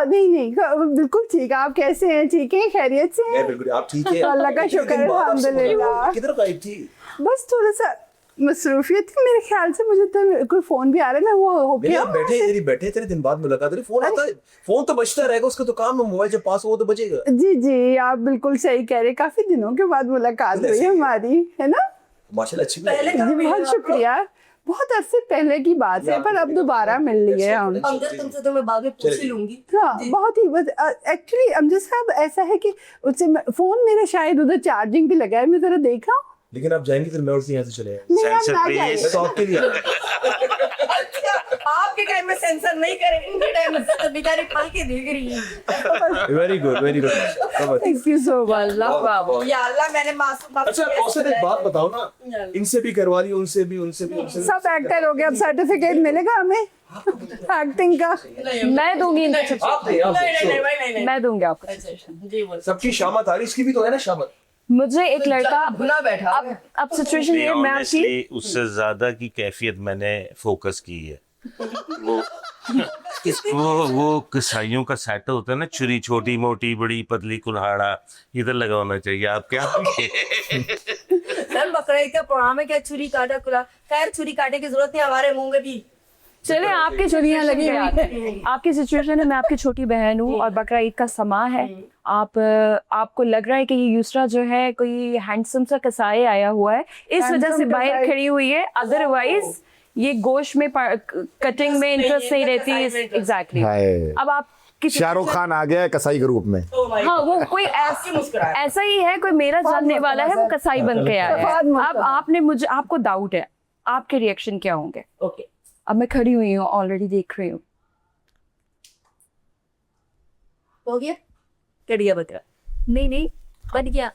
Speaker 6: नहीं बिल्कुल ठीक है। आप कैसे हैं? ठीक है, खैरियत से
Speaker 2: मैं
Speaker 6: हैं?
Speaker 2: बिल्कुल, आप ठीक है?
Speaker 6: अल्लाह का शुक्र है, अल्हम्दुलिल्लाह।
Speaker 2: किधर गायब थी?
Speaker 6: बस थोड़ा सा मसरूफियत थी मेरे ख्याल से। मुझे तो कोई फोन भी आ रहा है, मैं वो हो
Speaker 2: मेरे
Speaker 6: गया।
Speaker 2: आप बैठे इधर ही बैठे, इतने दिन बाद मुलाकात हुई, फोन आता है, फोन तो बजता रहेगा, उसका तो काम है, मोबाइल जब पास हो वो तो बजेगा।
Speaker 6: जी जी, आप बिल्कुल सही कह रहे हैं। काफी दिनों के बाद मुलाकात हुई है हमारी, है ना?
Speaker 2: माशाल्लाह अच्छी
Speaker 1: पहले
Speaker 2: बात है।
Speaker 6: जी बहुत शुक्रिया। बहुत अरसे पहले की बात है, पर अब दोबारा मिल लिए हम।
Speaker 1: अमजद तुमसे तो मैं बाद में पूछ ही लूंगी।
Speaker 6: हाँ, बहुत ही एक्चुअली अमजद साहब ऐसा है कि उससे फोन मेरा शायद उधर चार्जिंग भी लगा है, मैं जरा देखा।
Speaker 2: लेकिन आप जाएंगे फिर मैं और से यहाँ से चले आए
Speaker 5: सेंसर प्लीज
Speaker 2: तो आपके लिए
Speaker 1: आपके टाइम में सेंसर नहीं करेंगे, इनके टाइम में तो बेचारी पल के देख रही है।
Speaker 2: Very good very good
Speaker 3: thank you so much, love बाबू।
Speaker 1: या अल्लाह, मैंने मासूम बाप
Speaker 2: अच्छा कौसर एक बात बताओ ना, इनसे भी करवा ली, उनसे भी
Speaker 6: सब एक्टर हो गए, अब सर्टिफिकेट मिलेगा हमें एक्टिंग का।
Speaker 3: मैं दूंगी इनको
Speaker 2: आप दे, आप दे,
Speaker 1: नहीं।
Speaker 3: मैं दूंगी आपको।
Speaker 1: जी बोल।
Speaker 2: सबकी शामत आ रही, इसकी भी तो है ना शामत।
Speaker 3: मुझे एक लड़का
Speaker 1: भुला बैठा।
Speaker 3: अब सिचुएशन ये, मैं आपकी
Speaker 5: ऑनेस्टली उससे ज्यादा की कैफियत मैंने फोकस की है। वो कसाईयों का सेट होता है ना, छुरी छोटी मोटी बड़ी पतली कुल्हाड़ा, इधर लगा होना चाहिए। आप क्या
Speaker 1: सर बकरीद का प्रोग्राम है, क्या छुरी काटा खुला? खैर छुरी काटे की जरूरत नहीं, हमारे मुंह में भी
Speaker 3: चले आपकी छुरियां लगी हुई हैं। आपकी सिचुएशन है, मैं आपकी छोटी बहन हूँ और बकरा ईद का समा है। आपको लग रहा है कि ये यूसरा जो है कोई हैंडसम सा कसाई आया हुआ है, इस वजह से बाहर खड़ी हुई है। अदरवाइज ये गोश्त में कटिंग में इंटरेस्ट नहीं रहती। एग्जैक्टली। अब आप
Speaker 4: शाहरुख खान आ गया है कसाई के रूप में।
Speaker 3: हाँ, वो कोई ऐसा ही है, कोई मेरा जानने वाला है, वो कसाई बन के आया है। अब आपको डाउट है, आपके रिएक्शन क्या होंगे?
Speaker 1: ओके।
Speaker 3: अब मैं खड़ी हुई हूँ, ऑलरेडी देख रही हूँ।
Speaker 1: हो गया, कट गया बकरा? नहीं बन गया,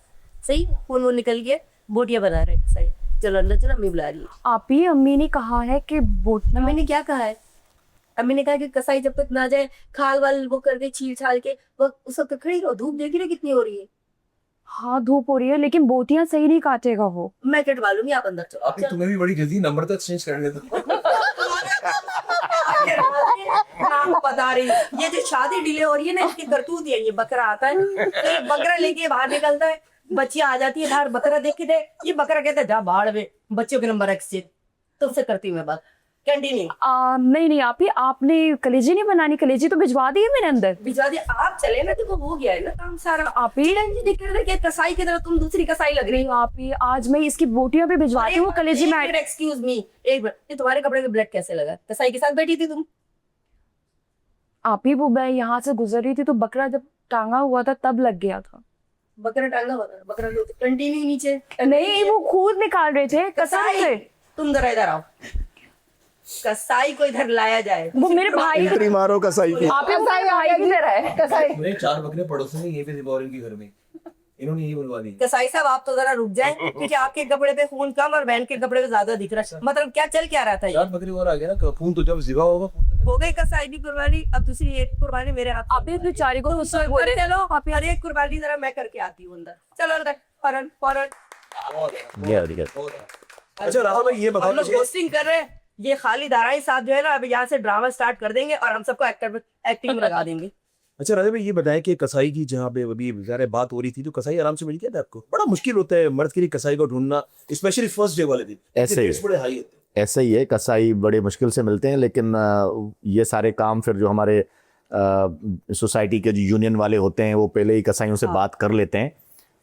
Speaker 1: सही खून वो निकल गया, बोटियां बना रहे सही। चलो अंदर चलो, अम्मी बुला रही है।
Speaker 3: आप ही अम्मी ने कहा है कि बोटियां।
Speaker 1: अम्मी ने क्या कहा है? अम्मी ने कहा कि कसाई जब तक ना जाए, खाल वाल वो करके छील छाल के वो उस वक्त खड़ी रहो। धूप देख रही है कितनी हो रही है?
Speaker 3: हाँ धूप हो रही है, लेकिन बोटियां सही नहीं काटेगा वो।
Speaker 1: मैं कटवा लूंगी, आप अंदर चलो।
Speaker 2: अभी तुम्हें भी बड़ी जल्दी नंबर तक चेंज करने दो।
Speaker 1: आपको बता रही हूँ, ये जो शादी डिले हो रही है ना, इसकी करतूत है। ये बकरा आता है, तो ये बकरा लेके बाहर निकलता है, बच्ची आ जाती है बाहर, बकरा देख के दे, ये बकरा कहता है जा बाहर में, बच्चों के नंबर एक्सचेंज। तुमसे करती हूँ मैं बात, कंटिन्यू।
Speaker 3: नहीं आप ही, आपने कलेजी नहीं बनानी? कलेजी तो भिजवा दी है मेरे अंदर।
Speaker 1: भिजवा दिया, आप चले ना, देखो हो गया है ना काम सारा।
Speaker 3: आप ही
Speaker 1: दिख रहा है कि कसाई की तरह तुम दूसरी कसाई लग रही हो।
Speaker 3: आप ही, आज मैं इसकी बोटियां भी भिजवाती हूँ, कलेजी में।
Speaker 1: एक्सक्यूज मी, एक मिनट, ये तुम्हारे कपड़े में ब्लड कैसे लगा? कसाई के साथ बैठी थी तुम?
Speaker 3: आप ही, वो मैं यहाँ से गुजर रही थी तो बकरा जब टांगा हुआ था तब लग गया था।
Speaker 1: बकरा टांगा हुआ था? बकरा कंटिन्यू नीचे
Speaker 3: नहीं, वो खुद निकाल रहे थे कसम से।
Speaker 1: तुम जरा इधर आओ, कसाई को इधर लाया जाए।
Speaker 3: वो मेरे भाई
Speaker 4: एंट्री मारो कसाई की।
Speaker 3: आप ही, वो मेरे भाई की तरह है।
Speaker 6: कसाई
Speaker 2: मेरे 4 बकरे पड़ोसी ने यहीं पे दिबा के घर में, इन्होंने यही बुलवा दी।
Speaker 1: कसाई साहब आप तो जरा रुक जाएं, क्योंकि आपके कपड़े पे खून कम और बहन के कपड़े पे ज्यादा दिख रहा है। मतलब क्या चल क्या रहा था?
Speaker 2: 4 बकरे और आ गया ना, खून तो जब जिबा होगा।
Speaker 1: हो गई कसाई की कुर्बानी, अब दूसरी एक कुर्बानी मेरे हाथ।
Speaker 3: आप ही बेचारी को गुस्सा बोले।
Speaker 1: चलो आप हर एक कुर्बानी जरा मैं करके आती हूँ अंदर। चलो अंदर, फौरन फौरन।
Speaker 2: अच्छा राहुल भाई, ये
Speaker 1: हम
Speaker 2: बताओ
Speaker 1: लोग
Speaker 2: मुझे,
Speaker 1: होस्टिंग कर रहे हैं, ये खाली धाराएं साथ जो है ना, अब यहाँ से ड्रामा स्टार्ट कर देंगे और हम सबको एक्टिंग में लगा देंगे।
Speaker 2: अच्छा राजा भाई ये बताएं कि कसाई की जहाँ पे अभी ज़ाहिर है बात हो रही थी, तो कसाई आराम से मिल गया था आपको? बड़ा मुश्किल होता है मर्द के लिए कसाई को ढूंढना, स्पेशली फर्स्ट डे वाले दिन।
Speaker 4: ऐसे ही
Speaker 2: रेट्स बड़े हाई होते हैं।
Speaker 4: ऐसा ही है, कसाई बड़े मुश्किल से मिलते हैं, लेकिन ये सारे काम फिर जो हमारे सोसाइटी के जो यूनियन वाले होते हैं वो पहले ही कसाईयों से बात कर लेते हैं,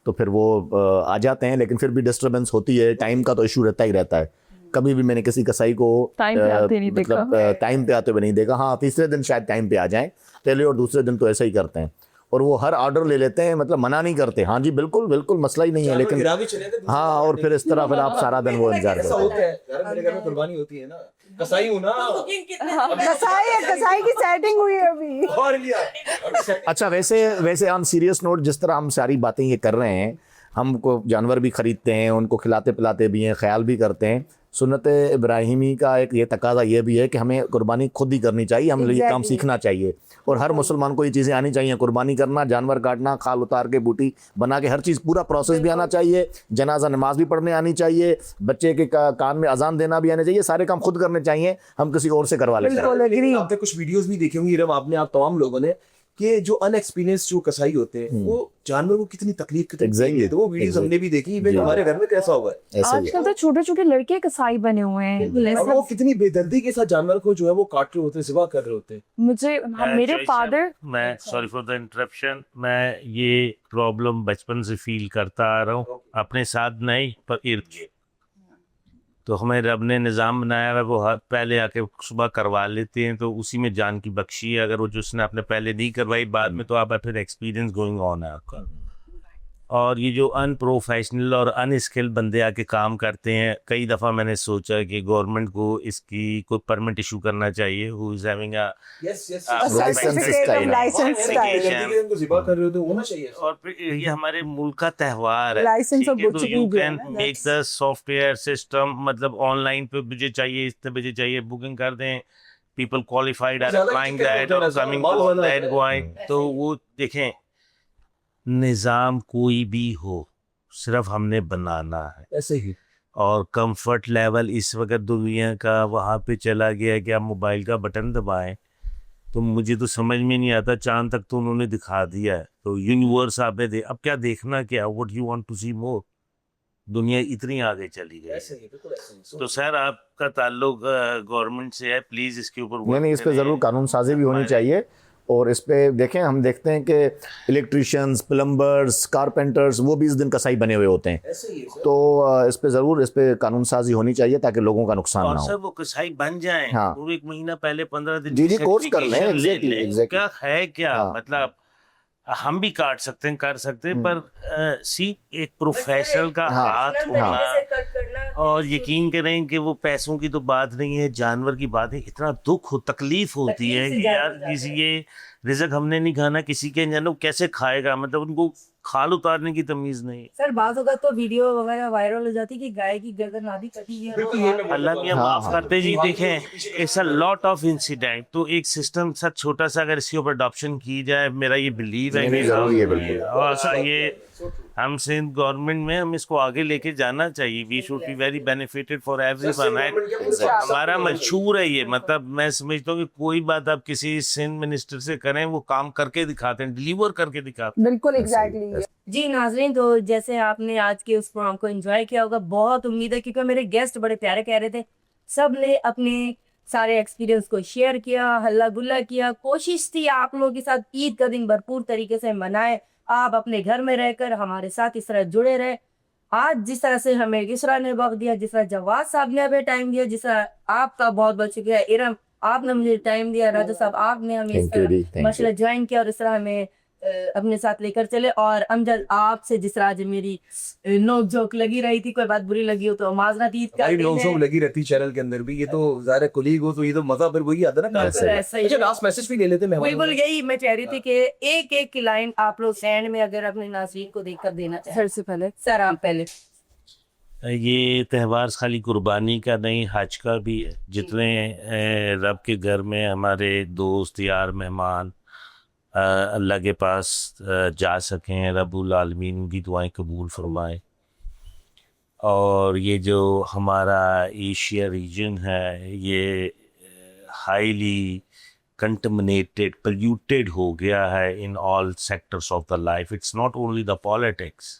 Speaker 4: तो फिर वो आ जाते हैं। लेकिन फिर भी डिस्टर्बेंस होती है, टाइम का तो इशू रहता ही रहता है। कभी भी मैंने किसी कसाई को
Speaker 3: टाइम पे आते नहीं
Speaker 4: मतलब टाइम पे आते हुए नहीं देखा। हाँ, तीसरे दिन शायद टाइम पे आ जाएं, पहले और दूसरे दिन तो ऐसा ही करते हैं। और वो हर ऑर्डर ले लेते हैं, मतलब मना नहीं करते। हाँ जी बिल्कुल बिल्कुल, मसला ही नहीं है, लेकिन
Speaker 2: गिरा भी चले थे दूसरे
Speaker 4: हाँ, और फिर इस तरह फिर आप सारा दिन वो इंतजार
Speaker 2: ऐसा
Speaker 4: करते
Speaker 2: होता है यार, मेरे घर में कुर्बानी होती है ना, कसाई हूँ ना।
Speaker 6: कसाई की सेटिंग हुई है अभी।
Speaker 2: और लिया
Speaker 4: हैं। अच्छा, वैसे ऑन सीरियस नोट, जिस तरह हम सारी बातें ये कर रहे हैं, हमको जानवर भी खरीदते हैं, उनको खिलाते पिलाते भी हैं, ख्याल भी करते हैं। सुन्नत इब्राहिमी का एक ये तकाजा ये भी है कि हमें कुर्बानी खुद ही करनी चाहिए, हमें ये काम सीखना चाहिए। और हर मुसलमान को ये चीज़ें आनी चाहिए, कुर्बानी करना, जानवर काटना, खाल उतार के बूटी बना के, हर चीज़ पूरा प्रोसेस भी आना चाहिए। जनाजा नमाज भी पढ़ने आनी चाहिए, बच्चे के कान में अजान देना भी आना चाहिए। सारे काम खुद करने चाहिए, हम किसी और से करवा लेते हैं।
Speaker 2: लेकिन आपने कुछ वीडियोस भी देखी होंगी इरम, आपने आप तमाम लोगों ने, कि जो अनएक्सपीरियंस जो कसाई होते हैं वो जानवर को कितनी तकलीफ
Speaker 4: Exactly.
Speaker 2: तो वो वीडियोस हमने भी देखी। इवन हमारे घर में कैसा हुआ है,
Speaker 4: ऐसे ही है।
Speaker 3: आजकल तो छोटे छोटे लड़के कसाई बने हुए हैं।
Speaker 2: और वो कितनी बेदर्दी के साथ जानवर को जो है वो काट रहे होते हैं, सिवा कर रहे होते हैं।
Speaker 3: मुझे मेरे फादर,
Speaker 5: मैं सॉरी फॉर द इंटरप्शन, मैं ये प्रॉब्लम बचपन से फील करता आ रहा हूँ, अपने साथ नहीं पर इर्द गिर्द। तो हमें रब ने निज़ाम बनाया है, वो पहले आके सुबह करवा लेते हैं, तो उसी में जान की बख्शी है। अगर वो जिसने आपने पहले नहीं करवाई बाद में, तो आप फिर एक्सपीरियंस गोइंग ऑन है आपका। और ये जो अनप्रोफेशनल और अनस्किल्ड बंदे आके काम करते हैं, कई दफ़ा मैंने सोचा कि गवर्नमेंट को इसकी कोई परमिट इशू करना चाहिए, हु इज हैविंग अ और फिर ये हमारे मुल्क का त्यौहार है,
Speaker 6: License
Speaker 5: ठीक है,
Speaker 6: और
Speaker 5: तो
Speaker 6: कुछ
Speaker 5: यू
Speaker 6: भी जो है
Speaker 5: कैन
Speaker 6: ना,
Speaker 5: मेक द सॉफ्टवेयर सिस्टम, मतलब ऑनलाइन पे मुझे चाहिए, इतने बजे चाहिए, बुकिंग कर दें, people qualified are applying that और कमिंग दैट गोइंग। तो वो देखें, निज़ाम कोई भी हो, सिर्फ हमने बनाना है।
Speaker 2: ऐसे ही
Speaker 5: और कंफर्ट लेवल इस वक्त दुनिया का वहाँ पे चला गया है कि आप मोबाइल का बटन दबाएं, तो मुझे तो समझ में नहीं आता, चांद तक तो उन्होंने दिखा दिया है, तो यूनिवर्स आपने दे, अब क्या देखना, क्या व्हाट यू वांट टू सी मोर, दुनिया इतनी आगे चली गई है। तो सर आपका ताल्लुक गवर्नमेंट से है, प्लीज इसके ऊपर
Speaker 4: नहीं
Speaker 5: work
Speaker 4: नहीं, इस पे
Speaker 5: करें।
Speaker 4: ज़रूर कानून साजी भी होनी चाहिए। और इस पे देखें, हम देखते हैं कि इलेक्ट्रिशियंस, प्लम्बर्स, कारपेंटर्स वो भी इस दिन कसाई बने हुए होते हैं। तो इस पे ज़रूर इस पे कानून साजी होनी चाहिए ताकि लोगों का नुकसान
Speaker 5: और
Speaker 4: ना
Speaker 5: सर
Speaker 4: हो।
Speaker 5: वो कसाई बन जाएं,
Speaker 4: हाँ।
Speaker 5: वो 1 महीना पहले 15 दिन
Speaker 4: जी,
Speaker 5: की
Speaker 4: जी, कोर्स कर लें,
Speaker 5: certification ले
Speaker 4: exactly,
Speaker 5: लें।
Speaker 4: exactly।
Speaker 5: क्या है क्या,
Speaker 4: हाँ।
Speaker 5: मतलब हम भी काट सकते हैं, कर सकते हैं, पर सी एक प्रोफेशनल का
Speaker 4: हाँ,
Speaker 5: हाथ होना, और यकीन करें कि वो पैसों की तो बात नहीं है, जानवर की बात है, इतना दुख हो, तकलीफ होती है कि यार किसी ये रिज़्क हमने नहीं खाना, किसी के जानो कैसे खाएगा, मतलब उनको खाल उतारने की तमीज नहीं।
Speaker 1: सर बात होगा तो वीडियो वगैरह वायरल हो जाती कि गाय की गर्दन आधी कटी है।
Speaker 5: अल्लाह मियां
Speaker 4: हाँ,
Speaker 5: माफ
Speaker 4: हाँ।
Speaker 5: करते जी, देखें it's a lot of incident, तो एक सिस्टम सा छोटा सा अगर इसके ऊपर अडॉप्शन की जाए, मेरा ये बिलीव है
Speaker 4: नहीं,
Speaker 5: कि
Speaker 4: ज़रूरी है, बिल्कुल।
Speaker 5: और ये हम सिंध गवर्नमेंट में हम इसको आगे लेके जाना चाहिए, we should be very benefited for everyone. हमारा मशहूर है ये, मतलब मैं समझता हूँ कि कोई बात आप किसी सिंध मिनिस्टर से करें, वो काम करके दिखाते हैं, डिलीवर करके दिखाते हैं।
Speaker 6: बिल्कुल एग्जैक्टली।
Speaker 1: जी नाजरीन, तो जैसे आपने आज के उस प्रोग्राम को एंजॉय किया होगा, बहुत उम्मीद है, क्योंकि मेरे गेस्ट बड़े प्यारे कह रहे थे, सब ने अपने सारे एक्सपीरियंस को शेयर किया, हल्ला गुल्ला किया, कोशिश थी आप लोगों के साथ ईद का दिन भरपूर तरीके से मनाए, आप अपने घर में रहकर हमारे साथ इस तरह जुड़े रहे। आज जिस तरह से हमें इसरा ने वक्त दिया, जिस तरह जवाद साहब ने हमें टाइम दिया, जिस तरह आपका बहुत बहुत शुक्रिया इरम, आपने मुझे टाइम दिया, राजा साहब आपने हमें इस
Speaker 4: Thank you, Dee,
Speaker 1: तरह
Speaker 4: thank
Speaker 1: मसला ज्वाइन किया और इस तरह हमें अपने साथ लेकर चले। और अमजद आपसे जिस तरह आज मेरी नोक झोंक लगी रही थी, कोई बात बुरी लगी हो तो माजरत, ईद का
Speaker 2: भाई
Speaker 1: दिन
Speaker 2: नोक
Speaker 1: है।
Speaker 2: झोंक लगी रहती चैनल के अंदर भी, ये तो ज़ाहिर कुलीग हो तो ये तो मजा फिर वही आता है ना।
Speaker 1: बिल्कुल ऐसा ही।
Speaker 2: अच्छा, लास्ट मैसेज भी ले लेते हैं मेहमानों
Speaker 1: बिल्कुल
Speaker 2: को।
Speaker 1: यही मैं कह रही थी कि एक एक की लाइन आप लोग सेंड में अगर अपने नाज़रीन को देखकर देना चाहें।
Speaker 3: सर से पहले
Speaker 1: सर आप पहले।
Speaker 5: ये त्यौहार खाली कुर्बानी का नहीं, हज का भी है। जितने रब के घर में हमारे दोस्त यार मेहमान अल्लाह के पास जा सकें, रब्बुल आलमीन उनकी दुआएं कबूल फरमाए। और ये जो हमारा एशिया रीजन है, ये हाईली कंटमिनेटेड, पोल्यूटेड हो गया है in all sectors of the life, it's not only the politics.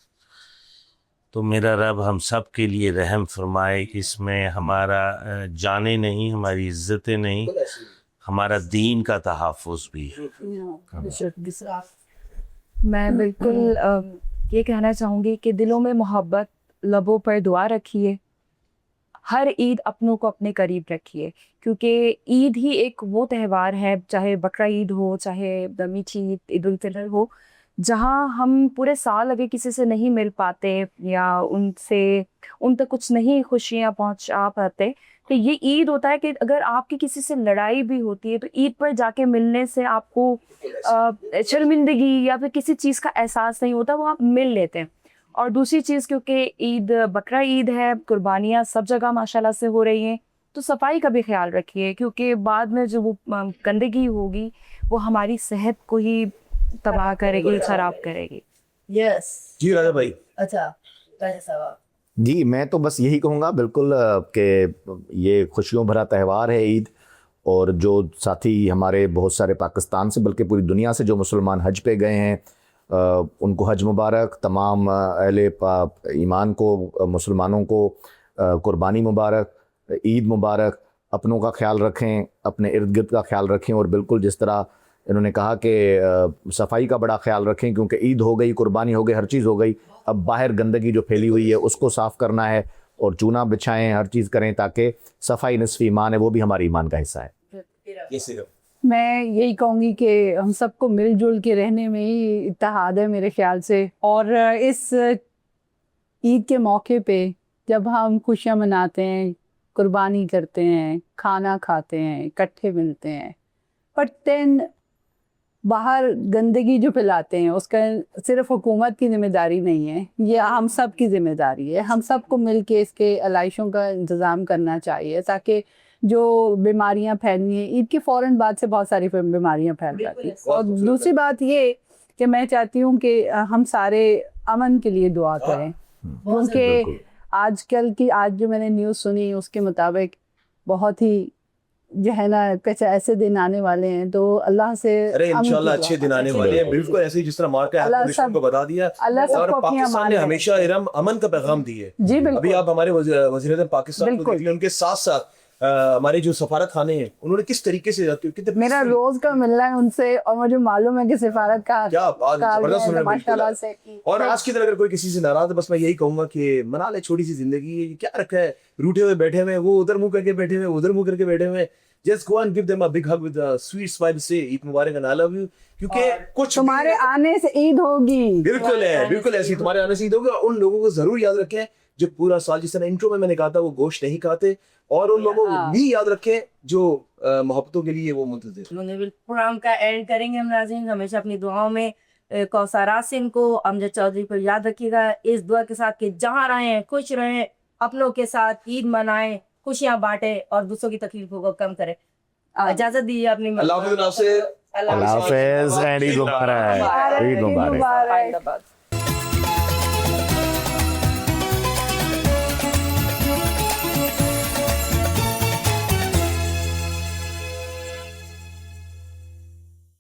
Speaker 5: तो मेरा रब हम सब के लिए रहम फरमाए, इसमें हमारा जाने नहीं, हमारी इज्जतें नहीं, हमारा दीन का तहफ़्फ़ुज़ भी है।
Speaker 3: मैं बिल्कुल ये कहना चाहूँगी कि दिलों में मोहब्बत, लबों पर दुआ रखिए, हर ईद अपनों को अपने करीब रखिए, क्योंकि ईद ही एक वो त्यौहार है, चाहे बकरा ईद हो, चाहे मीठी ईद, ईद उल फितर हो, जहाँ हम पूरे साल अगर किसी से नहीं मिल पाते या उन तक कुछ नहीं खुशियाँ पहुँचा पाते, तो ये ईद होता है कि अगर आपकी किसी से लड़ाई भी होती है तो ईद पर जाके मिलने से आपको शर्मिंदगी या फिर किसी चीज़ का एहसास नहीं होता, वो आप मिल लेते हैं। और दूसरी चीज़, क्योंकि ईद बकरा ईद है, कुर्बानियाँ सब जगह माशाल्लाह से हो रही हैं, तो सफाई का भी ख्याल रखिए, क्योंकि बाद में जो वो गंदगी होगी वो हमारी सेहत को ही तबाह करेगी, ख़राब करेगी।
Speaker 1: यस
Speaker 2: जी राजा भाई।
Speaker 1: अच्छा राजा साहब।
Speaker 4: जी, मैं तो बस यही कहूँगा बिल्कुल कि ये खुशियों भरा त्यौहार है ईद, और जो साथी हमारे बहुत सारे पाकिस्तान से बल्कि पूरी दुनिया से जो मुसलमान हज पे गए हैं, उनको हज मुबारक। तमाम अहले ईमान को, मुसलमानों को कुर्बानी मुबारक, ईद मुबारक। अपनों का ख्याल रखें, अपने इर्द गिर्द का ख्याल रखें, और बिल्कुल जिस तरह इन्होंने कहा कि सफाई का बड़ा ख्याल रखें, क्योंकि ईद हो गई, कुर्बानी हो गई, हर चीज़ हो गई, अब बाहर गंदगी जो फैली हुई है उसको साफ़ करना है, और चूना बिछाएं, हर चीज़ करें, ताकि सफाई निस्फ़ ईमान है, वो भी हमारे ईमान का हिस्सा है।
Speaker 2: ये सिर्फ
Speaker 6: मैं यही कहूँगी कि हम सबको मिलजुल के रहने में ही इत्तेहाद है मेरे ख्याल से। और इस ईद के मौके पे जब हम खुशियाँ मनाते हैं, कुर्बानी करते हैं, खाना खाते हैं, इकट्ठे मिलते हैं, बट देन बाहर गंदगी जो फैलाते हैं उसका सिर्फ हुकूमत की जिम्मेदारी नहीं है, ये हम सब की जिम्मेदारी है। हम सबको मिल के इसके अलाइशों का इंतज़ाम करना चाहिए ताकि जो बीमारियां फैलनी है, ईद के फ़ौरन बाद से बहुत सारी बीमारियां फैल जाती हैं। और दूसरी बात ये कि मैं चाहती हूँ कि हम सारे अमन के लिए दुआ करें, क्योंकि आजकल की आज जो मैंने न्यूज़ सुनी उसके मुताबिक बहुत ही जो है ना कुछ ऐसे दिन आने वाले हैं, तो अल्लाह से
Speaker 2: अरे
Speaker 6: अमन की
Speaker 2: इंशाल्लाह
Speaker 6: दुआ
Speaker 2: अच्छे दिन आने
Speaker 6: करें।
Speaker 2: वाले हैं, बिल्कुल ऐसे ही जिस तरह मार्का
Speaker 6: अल्लाह
Speaker 2: है
Speaker 6: सब-
Speaker 2: को बता दिया।
Speaker 6: अल्लाह
Speaker 2: और
Speaker 6: सबको अपनी
Speaker 2: पाकिस्तान
Speaker 6: अमान
Speaker 2: ने
Speaker 6: में
Speaker 2: हमेशा अमन का पैगाम दी है।
Speaker 6: जी
Speaker 2: अभी
Speaker 6: बिल्कुल।
Speaker 2: आप हमारे वज़ीर पाकिस्तान को
Speaker 6: बिल्कुल।
Speaker 2: देख लें, उनके साथ साथ हमारे जो सफारत खाने हैं उन्होंने किस तरीके से कितने
Speaker 6: मेरा रोज का मिलना है उनसे और मुझे मालूम है कि सिफारत का
Speaker 2: क्या बात,
Speaker 6: का
Speaker 2: जबरदस्त
Speaker 6: है,
Speaker 2: उन्होंने
Speaker 6: माशाल्लाह
Speaker 2: बिल्कुल।
Speaker 6: से।
Speaker 2: और आज की तरह अगर कोई किसी से नाराज है, बस मैं यही कहूंगा कि मना ले छोटी सी जिंदगी, ये क्या रखा है, रूठे हुए बैठे हुए, वो उधर मुंह करके बैठे हुए, उधर मुंह करके बैठे हुए, just go and give them a big hug with a sweet smile, से ईद मुबारक एंड आई लव यू, क्योंकि कुछ
Speaker 6: तुम्हारे आने से ईद होगी।
Speaker 2: बिल्कुल है, बिल्कुल ऐसी तुम्हारे आने से ईद होगी। और उन लोगों को जरूर याद रखें जो पूरा साल, जिस तरह इंट्रो में मैंने कहा था, वो गोश्त नहीं खाते, और उन लोगों को भी याद रखें जो मोहब्बतों के लिए वो मुंतज़िर।
Speaker 1: प्रोग्राम का एंड करेंगे हम नाज़रीन, हमेशा अपनी दुआओं में कौसर आसिम को, अमजद चौधरी को याद रखिएगा इस दुआ के साथ कि जहाँ रहें खुश रहें, अपनों के साथ ईद मनाएं, खुशियां बांटें और दूसरों की तकलीफों को कम करें। इजाजत दीजिए अपनी
Speaker 2: अल्लाह हाफ़िज़, आपसे
Speaker 4: अल्लाह हाफ़िज़ एंड ईद मुबारक, ईद मुबारक।
Speaker 6: मुबारक।